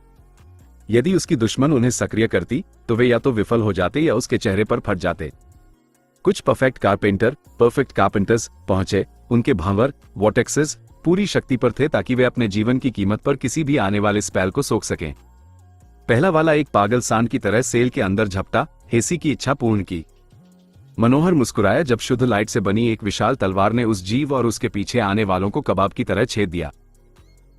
यदि उसकी दुश्मन उन्हें सक्रिय करती तो वे या तो विफल हो जाते या उसके चेहरे पर फट जाते। कुछ परफेक्ट कारपेंटर्स पहुंचे, उनके भंवर वॉटेक्सेस पूरी शक्ति पर थे ताकि वे अपने जीवन की कीमत पर किसी भी आने वाले स्पेल को सोख सकें। पहला वाला एक पागल सांड की तरह सेल के अंदर झपटा, हेसी की इच्छा पूर्ण की। मनोहर मुस्कुराया जब शुद्ध लाइट से बनी एक विशाल तलवार ने उस जीव और उसके पीछे आने वालों को कबाब की तरह छेद दिया।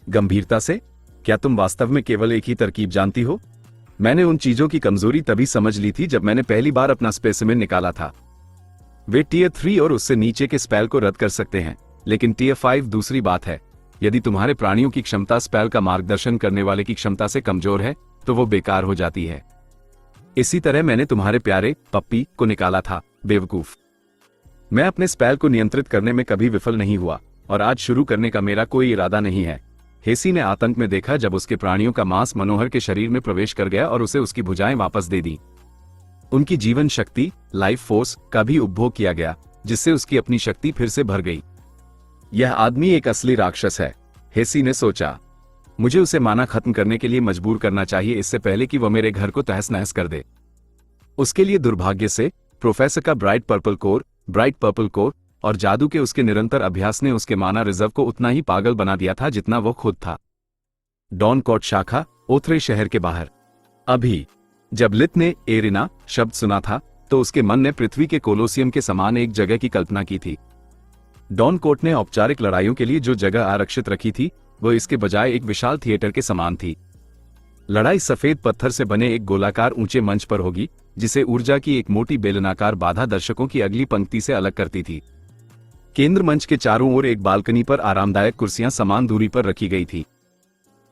गंभीरता से, क्या तुम वास्तव में केवल एक ही तरकीब जानती हो? मैंने उन चीजों की कमजोरी तभी समझ ली थी जब मैंने पहली बार अपना स्पेसिमेन निकाला था। वे टियर 3 और उससे नीचे के स्पेल को रद्द कर सकते हैं, लेकिन टियर 5 दूसरी बात है। यदि तुम्हारे प्राणियों की क्षमता स्पेल का मार्गदर्शन करने वाले की क्षमता से कमजोर है तो वो बेकार हो जाती है। इसी तरह मैंने तुम्हारे प्यारे पप्पी को निकाला था, बेवकूफ। मैं अपने स्पेल को नियंत्रित करने में कभी विफल नहीं हुआ, और आज शुरू करने का मेरा कोई इरादा नहीं है। हेसी ने आतंक में देखा जब उसके प्राणियों का मांस मनोहर के शरीर में प्रवेश कर गया और उसे उसकी भुजाएं वापस दे दी। उनकी जीवन शक्ति, लाइफ फोर्स का भी उपभोग किया गया, जिससे उसकी अपनी शक्ति फिर से भर गई। यह आदमी एक असली राक्षस है, हेसी ने सोचा। मुझे उसे माना खत्म करने के लिए मजबूर करना चाहिए इससे पहले कि वह मेरे घर को तहस नहस कर दे। उसके लिए दुर्भाग्य से प्रोफेसर का ब्राइट पर्पल कोर और जादू के उसके निरंतर अभ्यास ने उसके माना रिजर्व को उतना ही पागल बना दिया था जितना वो खुद था। डॉन कोट शाखा, ओथरे शहर के बाहर। अभी जब लित ने एरिना शब्द सुना था तो उसके मन ने पृथ्वी के कोलोसियम के समान एक जगह की कल्पना की थी। डॉन कोट ने औपचारिक लड़ाइयों के लिए जो जगह आरक्षित रखी थी वो इसके बजाय एक विशाल थिएटर के समान थी। लड़ाई सफेद पत्थर से बने एक गोलाकार ऊंचे मंच पर होगी, जिसे ऊर्जा की एक मोटी बेलनाकार बाधा दर्शकों की अगली पंक्ति से अलग करती थी। केंद्र मंच के चारों ओर एक बालकनी पर आरामदायक कुर्सियां समान दूरी पर रखी गई थी।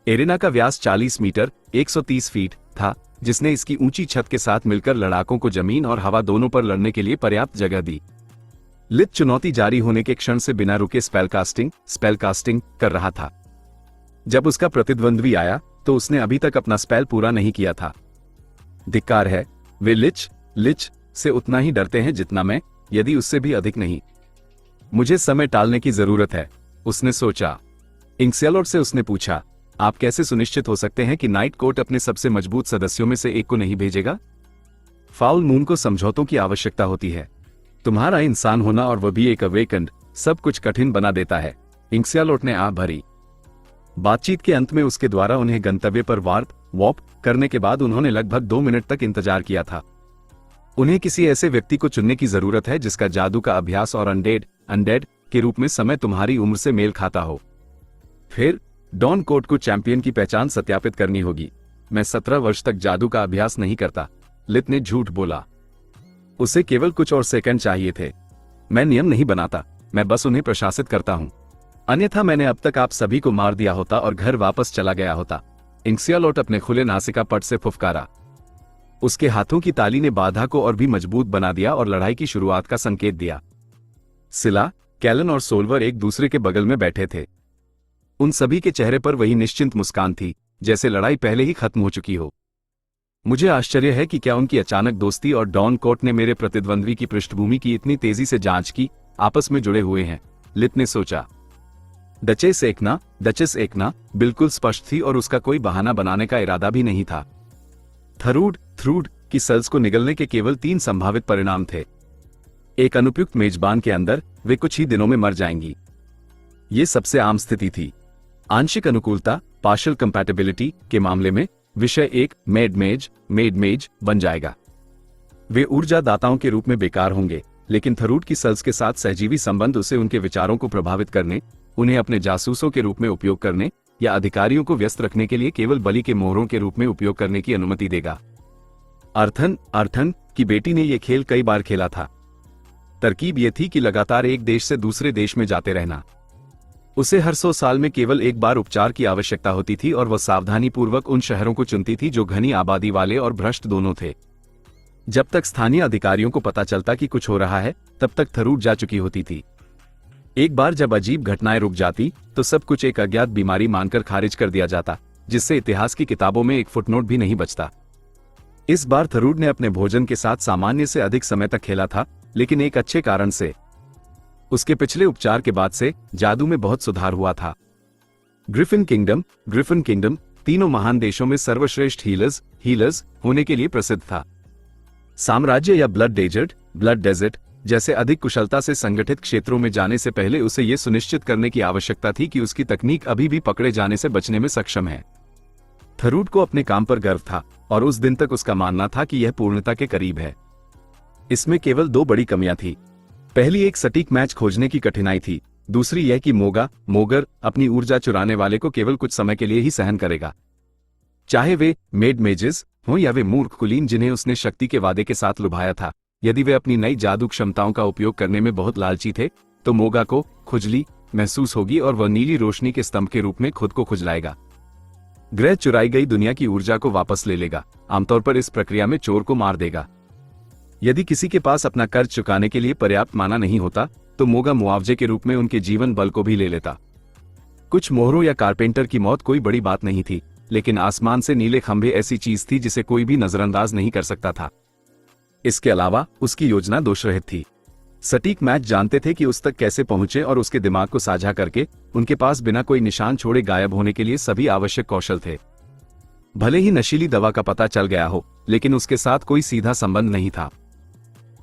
एरेना का व्यास 40 मीटर 130 फीट था, जिसने इसकी ऊंची छत के साथ मिलकर लड़ाकों को जमीन और हवा दोनों पर लड़ने के लिए पर्याप्त जगह दी। लित चुनौती जारी होने के क्षण से बिना रुके स्पेल कास्टिंग कर रहा था। जब उसका प्रतिद्वंद्वी आया तो उसने अभी तक अपना स्पेल पूरा नहीं किया था। धिक्कार है, वे लिच से उतना ही डरते हैं जितना मैं, यदि उससे भी अधिक नहीं। मुझे समय टालने की जरूरत है, उसने सोचा। इंक्सेलोट से उसने पूछा, आप कैसे सुनिश्चित हो सकते हैं कि नाइट कोर्ट अपने सबसे मजबूत सदस्यों में से एक को नहीं भेजेगा? फाउल मून को समझौतों की आवश्यकता होती है। तुम्हारा इंसान होना और वह भी एक अवेकंड सब कुछ कठिन बना देता है। इंक्सेलोट ने आ भरी। बातचीत के अंत में उसके द्वारा उन्हें गंतव्य पर वॉप करने के बाद उन्होंने लगभग 2 मिनट तक इंतजार किया था। उन्हें किसी ऐसे व्यक्ति को चुनने की जरूरत है जिसका जादू का अभ्यास और अनडेड के रूप में समय तुम्हारी उम्र से मेल खाता हो। फिर डॉन कोट को चैंपियन की पहचान सत्यापित करनी होगी। मैं 17 वर्ष तक जादू का अभ्यास नहीं करता, लित ने झूठ बोला। उसे केवल कुछ और सेकंड चाहिए थे। मैं नियम नहीं बनाता, मैं बस उन्हें प्रशासित करता हूं। अन्यथा मैंने अब तक आप सभी को मार दिया होता और घर वापस चला गया होता। इंक्सियालोट अपने खुले नासिका पट से फुफकारा। उसके हाथों की ताली ने बाधा को और भी मजबूत बना दिया और लड़ाई की शुरुआत का संकेत दिया। सिला, कैलन और सोल्वर एक दूसरे के बगल में बैठे थे। उन सभी के चेहरे पर वही निश्चिंत मुस्कान थी, जैसे लड़ाई पहले ही खत्म हो चुकी हो। मुझे आश्चर्य है कि क्या उनकी अचानक दोस्ती और डॉन कोट ने मेरे प्रतिद्वंद्वी की पृष्ठभूमि की इतनी तेजी से जांच की आपस में जुड़े हुए हैं, लित ने सोचा। डचेस एकना बिल्कुल स्पष्ट थी और उसका कोई बहाना बनाने का इरादा भी नहीं था। थ्रूड की सेल्स को निगलने के केवल 3 संभावित परिणाम थे। एक अनुपयुक्त मेजबान के अंदर वे कुछ ही दिनों में मर जाएंगी। ये सबसे आम स्थिति थी। आंशिक अनुकूलता पार्शियल कंपैटिबिलिटी के मामले में विषय एक मेड मेज बन जाएगा। वे ऊर्जा दाताओं के रूप में बेकार होंगे, लेकिन थरूट की सल्स के साथ सहजीवी संबंध उसे उनके विचारों को प्रभावित करने, उन्हें अपने जासूसों के रूप में उपयोग करने या अधिकारियों को व्यस्त रखने के लिए केवल बलि के मोहरों के रूप में उपयोग करने की अनुमति देगा। अर्थन की बेटी ने यह खेल कई बार खेला था। तरकीब यह थी कि लगातार एक देश से दूसरे देश में जाते रहना। उसे हर 100 साल में केवल एक बार उपचार की आवश्यकता होती थी और वह सावधानी पूर्वक उन शहरों को चुनती थी जो घनी आबादी वाले और भ्रष्ट दोनों थे। जब तक स्थानीय अधिकारियों को पता चलता कि कुछ हो रहा है, तब तक थरूट जा चुकी होती थी। एक बार जब अजीब घटनाएं रुक जाती, तो सब कुछ एक अज्ञात बीमारी मानकर खारिज कर दिया जाता, जिससे इतिहास की किताबों में एक फुटनोट भी नहीं बचता। इस बार थरूट ने अपने भोजन के साथ सामान्य से अधिक समय तक खेला था, लेकिन एक अच्छे कारण से। उसके पिछले उपचार के बाद से जादू में बहुत सुधार हुआ था। ग्रिफिन किंगडम तीनों महान देशों में सर्वश्रेष्ठ हीलर्स होने के लिए प्रसिद्ध था। साम्राज्य या ब्लड डेजर्ट जैसे अधिक कुशलता से संगठित क्षेत्रों में जाने से पहले उसे यह सुनिश्चित करने की आवश्यकता थी कि उसकी तकनीक अभी भी पकड़े जाने से बचने में सक्षम है। थरूट को अपने काम पर गर्व था और उस दिन तक उसका मानना था कि यह पूर्णता के करीब है। इसमें केवल 2 बड़ी कमियां थी। पहली एक सटीक मैच खोजने की कठिनाई थी, दूसरी यह कि मोगर अपनी ऊर्जा चुराने वाले को केवल कुछ समय के लिए ही सहन करेगा, चाहे वे मेजेस हों या वे मूर्ख कुलीन जिन्हें उसने शक्ति के वादे के साथ लुभाया था। यदि वे अपनी नई जादू क्षमताओं का उपयोग करने में बहुत लालची थे, तो मोगा को खुजली महसूस होगी और वह नीली रोशनी के स्तंभ के रूप में खुद को खुजलाएगा। ग्रह चुराई गई दुनिया की ऊर्जा को वापस ले लेगा, आमतौर पर इस प्रक्रिया में चोर को मार देगा। यदि किसी के पास अपना कर्ज चुकाने के लिए पर्याप्त माना नहीं होता, तो मोगा मुआवजे के रूप में उनके जीवन बल को भी ले लेता। कुछ मोहरों या कारपेंटर की मौत कोई बड़ी बात नहीं थी, लेकिन आसमान से नीले खंभे ऐसी चीज थी जिसे कोई भी नजरअंदाज नहीं कर सकता था। इसके अलावा उसकी योजना दोषरहित थी। सटीक मैच जानते थे कि उस तक कैसे पहुंचे और उसके दिमाग को साझा करके उनके पास बिना कोई निशान छोड़े गायब होने के लिए सभी आवश्यक कौशल थे। भले ही नशीली दवा का पता चल गया हो, लेकिन उसके साथ कोई सीधा संबंध नहीं था।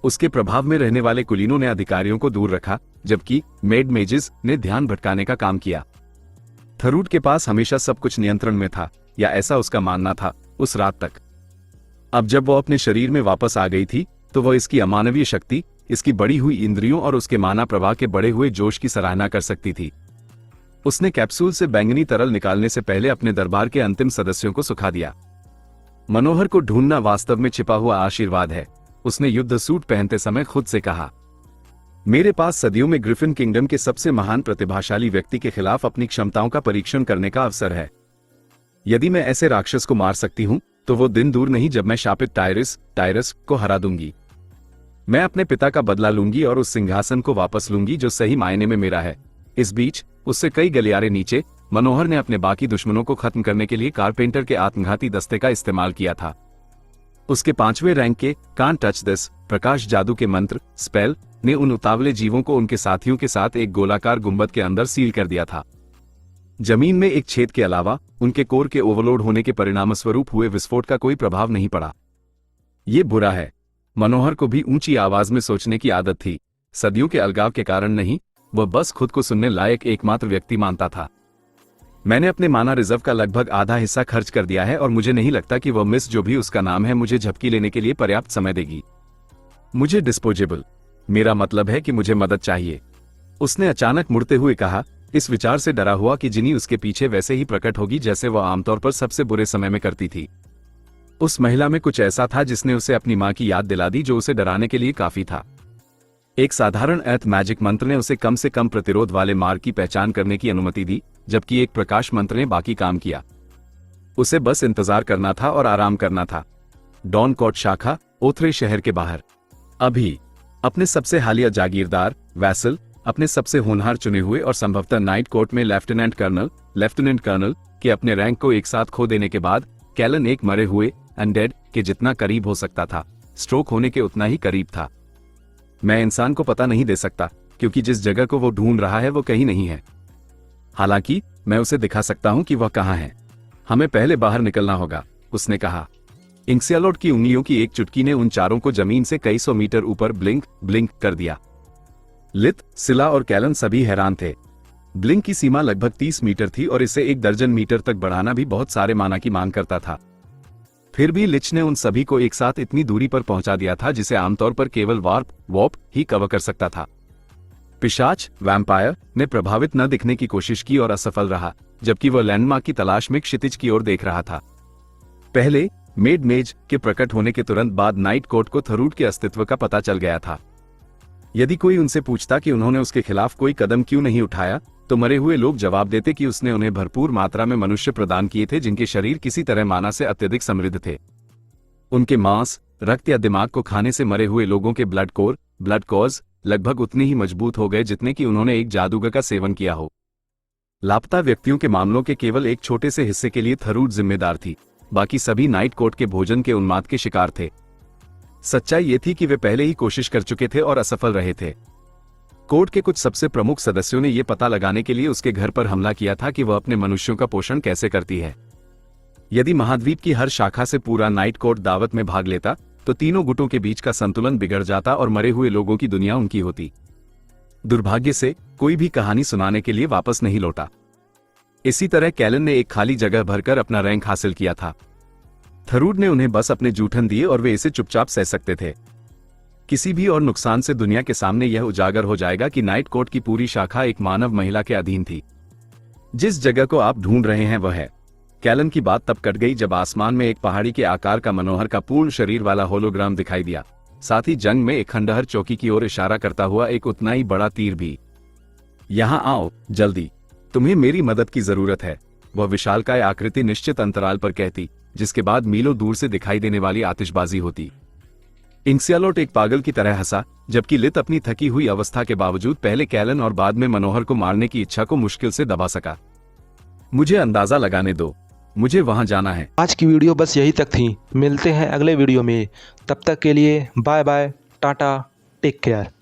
उसके प्रभाव में रहने वाले कुलीनों ने अधिकारियों को दूर रखा, जबकि मेजेस ने ध्यान भटकाने का काम किया। थरूट के पास हमेशा सब कुछ नियंत्रण में था, या ऐसा उसका मानना था उस रात तक। अब जब वो अपने शरीर में वापस आ गई थी, तो वह इसकी अमानवीय शक्ति, इसकी बढ़ी हुई इंद्रियों और उसके माना प्रवाह के बढ़े हुए जोश की सराहना कर सकती थी। उसने कैप्सूल से बैंगनी तरल निकालने से पहले अपने दरबार के अंतिम सदस्यों को सुखा दिया। मनोहर को ढूंढना वास्तव में छिपा हुआ आशीर्वाद है, उसने युद्ध सूट पहनते समय खुद से कहा। मेरे पास सदियों में ग्रिफिन किंगडम के सबसे महान प्रतिभाशाली व्यक्ति के खिलाफ अपनी क्षमताओं का परीक्षण करने का अवसर है। यदि मैं ऐसे राक्षस को मार सकती हूं, तो वो दिन दूर नहीं जब मैं शापित टायरस को हरा दूंगी। मैं अपने पिता का बदला लूंगी और उस सिंहासन को वापस लूंगी जो सही मायने में मेरा है। इस बीच उससे कई गलियारे नीचे मनोहर ने अपने बाकी दुश्मनों को खत्म करने के लिए कारपेंटर के आत्मघाती दस्ते का इस्तेमाल किया था। उसके 5वें रैंक के कांट टच दिस प्रकाश जादू के मंत्र स्पेल ने उन उतावले जीवों को उनके साथियों के साथ एक गोलाकार गुंबद के अंदर सील कर दिया था। जमीन में एक छेद के अलावा उनके कोर के ओवरलोड होने के परिणामस्वरूप हुए विस्फोट का कोई प्रभाव नहीं पड़ा। ये बुरा है। मनोहर को भी ऊंची आवाज में सोचने की आदत थी। सदियों के अलगाव के कारण नहीं, वह बस खुद को सुनने लायक एकमात्र व्यक्ति मानता था। मैंने अपने माना रिजर्व का लगभग आधा हिस्सा खर्च कर दिया है और मुझे नहीं लगता कि वह मिस जो भी उसका नाम है मुझे झपकी लेने के लिए पर्याप्त समय देगी। मुझे डिस्पोजेबल, मेरा मतलब है कि मुझे मदद चाहिए, उसने अचानक मुड़ते हुए कहा, इस विचार से डरा हुआ कि जिनी उसके पीछे वैसे ही प्रकट होगी जैसे वह आमतौर पर सबसे बुरे समय में करती थी। उस महिला में कुछ ऐसा था जिसने उसे अपनी मां की याद दिला दी, जो उसे डराने के लिए काफी था। एक साधारण अर्थ मैजिक मंत्र ने उसे कम से कम प्रतिरोध वाले मार्ग की पहचान करने की अनुमति दी, जबकि एक प्रकाश मंत्र ने बाकी काम किया। उसे बस इंतजार करना था और आराम करना था। डॉन कोट शाखा, ओथरे शहर के बाहर। अभी अपने सबसे हालिया जागीरदार वैसल, अपने सबसे होनहार चुने हुए और संभवतः नाइट कोर्ट में लेफ्टिनेंट कर्नल के अपने रैंक को एक साथ खो देने के बाद कैलन एक मरे हुए अनडेड के जितना करीब हो सकता था, स्ट्रोक होने के उतना ही करीब था। मैं इंसान को पता नहीं दे सकता, क्योंकि जिस जगह को वो ढूंढ रहा है वो कहीं नहीं है। हालांकि मैं उसे दिखा सकता हूं कि वह कहां है। हमें पहले बाहर निकलना होगा, उसने कहा। इंक्सियालोट की उंगलियों की एक चुटकी ने उन चारों को जमीन से कई सौ मीटर ऊपर ब्लिंक कर दिया। लित, सिला और कैलन सभी हैरान थे। ब्लिंक की सीमा लगभग 30 मीटर थी और इसे 1 दर्जन मीटर तक बढ़ाना भी बहुत सारे माना की मांग करता था। फिर भी लिच ने उन सभी को एक साथ इतनी दूरी पर पहुंचा दिया था जिसे आमतौर पर केवल वॉर्प ही कवर कर सकता था। पिशाच वैम्पायर ने प्रभावित न दिखने की कोशिश की और असफल रहा, जबकि वह लैंडमार्क की तलाश में क्षितिज की ओर देख रहा था। पहले मेड मेज के प्रकट होने के तुरंत बाद नाइट कोर्ट को थरूड के अस्तित्व का पता चल गया था। यदि कोई उनसे पूछता कि उन्होंने उसके खिलाफ कोई कदम क्यों नहीं उठाया, तो मरे हुए लोग जवाब देते कि उसने उन्हें भरपूर मात्रा में मनुष्य प्रदान किए थे जिनके शरीर किसी तरह माना से अत्यधिक समृद्ध थे। उनके मांस, रक्त या दिमाग को खाने से मरे हुए लोगों के ब्लड कॉज लगभग उतने ही मजबूत हो गए जितने कि उन्होंने एक जादूगर का सेवन किया हो। लापता व्यक्तियों के मामलों के केवल एक छोटे से हिस्से के लिए थरूड जिम्मेदार थी, बाकी सभी नाइट कोर्ट के भोजन के उन्माद के शिकार थे। सच्चाई ये थी कि वे पहले ही कोशिश कर चुके थे और असफल रहे थे। कोर्ट के कुछ सबसे प्रमुख सदस्यों ने यह पता लगाने के लिए उसके घर पर हमला किया था कि वह अपने मनुष्यों का पोषण कैसे करती है। यदि महाद्वीप की हर शाखा से पूरा नाइट कोर्ट दावत में भाग लेता तो तीनों गुटों के बीच का संतुलन बिगड़ जाता और मरे हुए लोगों की दुनिया उनकी होती। दुर्भाग्य से कोई भी कहानी सुनाने के लिए वापस नहीं लौटा। इसी तरह कैलन ने एक खाली जगह भरकर अपना रैंक हासिल किया था। थरूड ने उन्हें बस अपने जूठन दिए और वे इसे चुपचाप सह सकते थे। किसी भी और नुकसान से दुनिया के सामने यह उजागर हो जाएगा कि नाइट कोर्ट की पूरी शाखा एक मानव महिला के अधीन थी। जिस जगह को आप ढूंढ रहे हैं वह है। कैलन की बात तब कट गई जब आसमान में एक पहाड़ी के आकार का मनोहर का पूर्ण शरीर वाला होलोग्राम दिखाई दिया, साथ ही जंग में एक खंडहर चौकी की ओर इशारा करता हुआ एक उतना ही बड़ा तीर भी। यहां आओ जल्दी, तुम्हें मेरी मदद की जरूरत है, वह विशालकाय आकृति निश्चित अंतराल पर कहती, जिसके बाद मीलों दूर से दिखाई देने वाली आतिशबाजी होती। इंक्सियालोट एक पागल की तरह हंसा, जबकि लित अपनी थकी हुई अवस्था के बावजूद पहले कैलन और बाद में मनोहर को मारने की इच्छा को मुश्किल से दबा सका। मुझे अंदाजा लगाने दो, मुझे वहां जाना है। आज की वीडियो बस यही तक थी। मिलते हैं अगले वीडियो में, तब तक के लिए bye bye, tata, take care.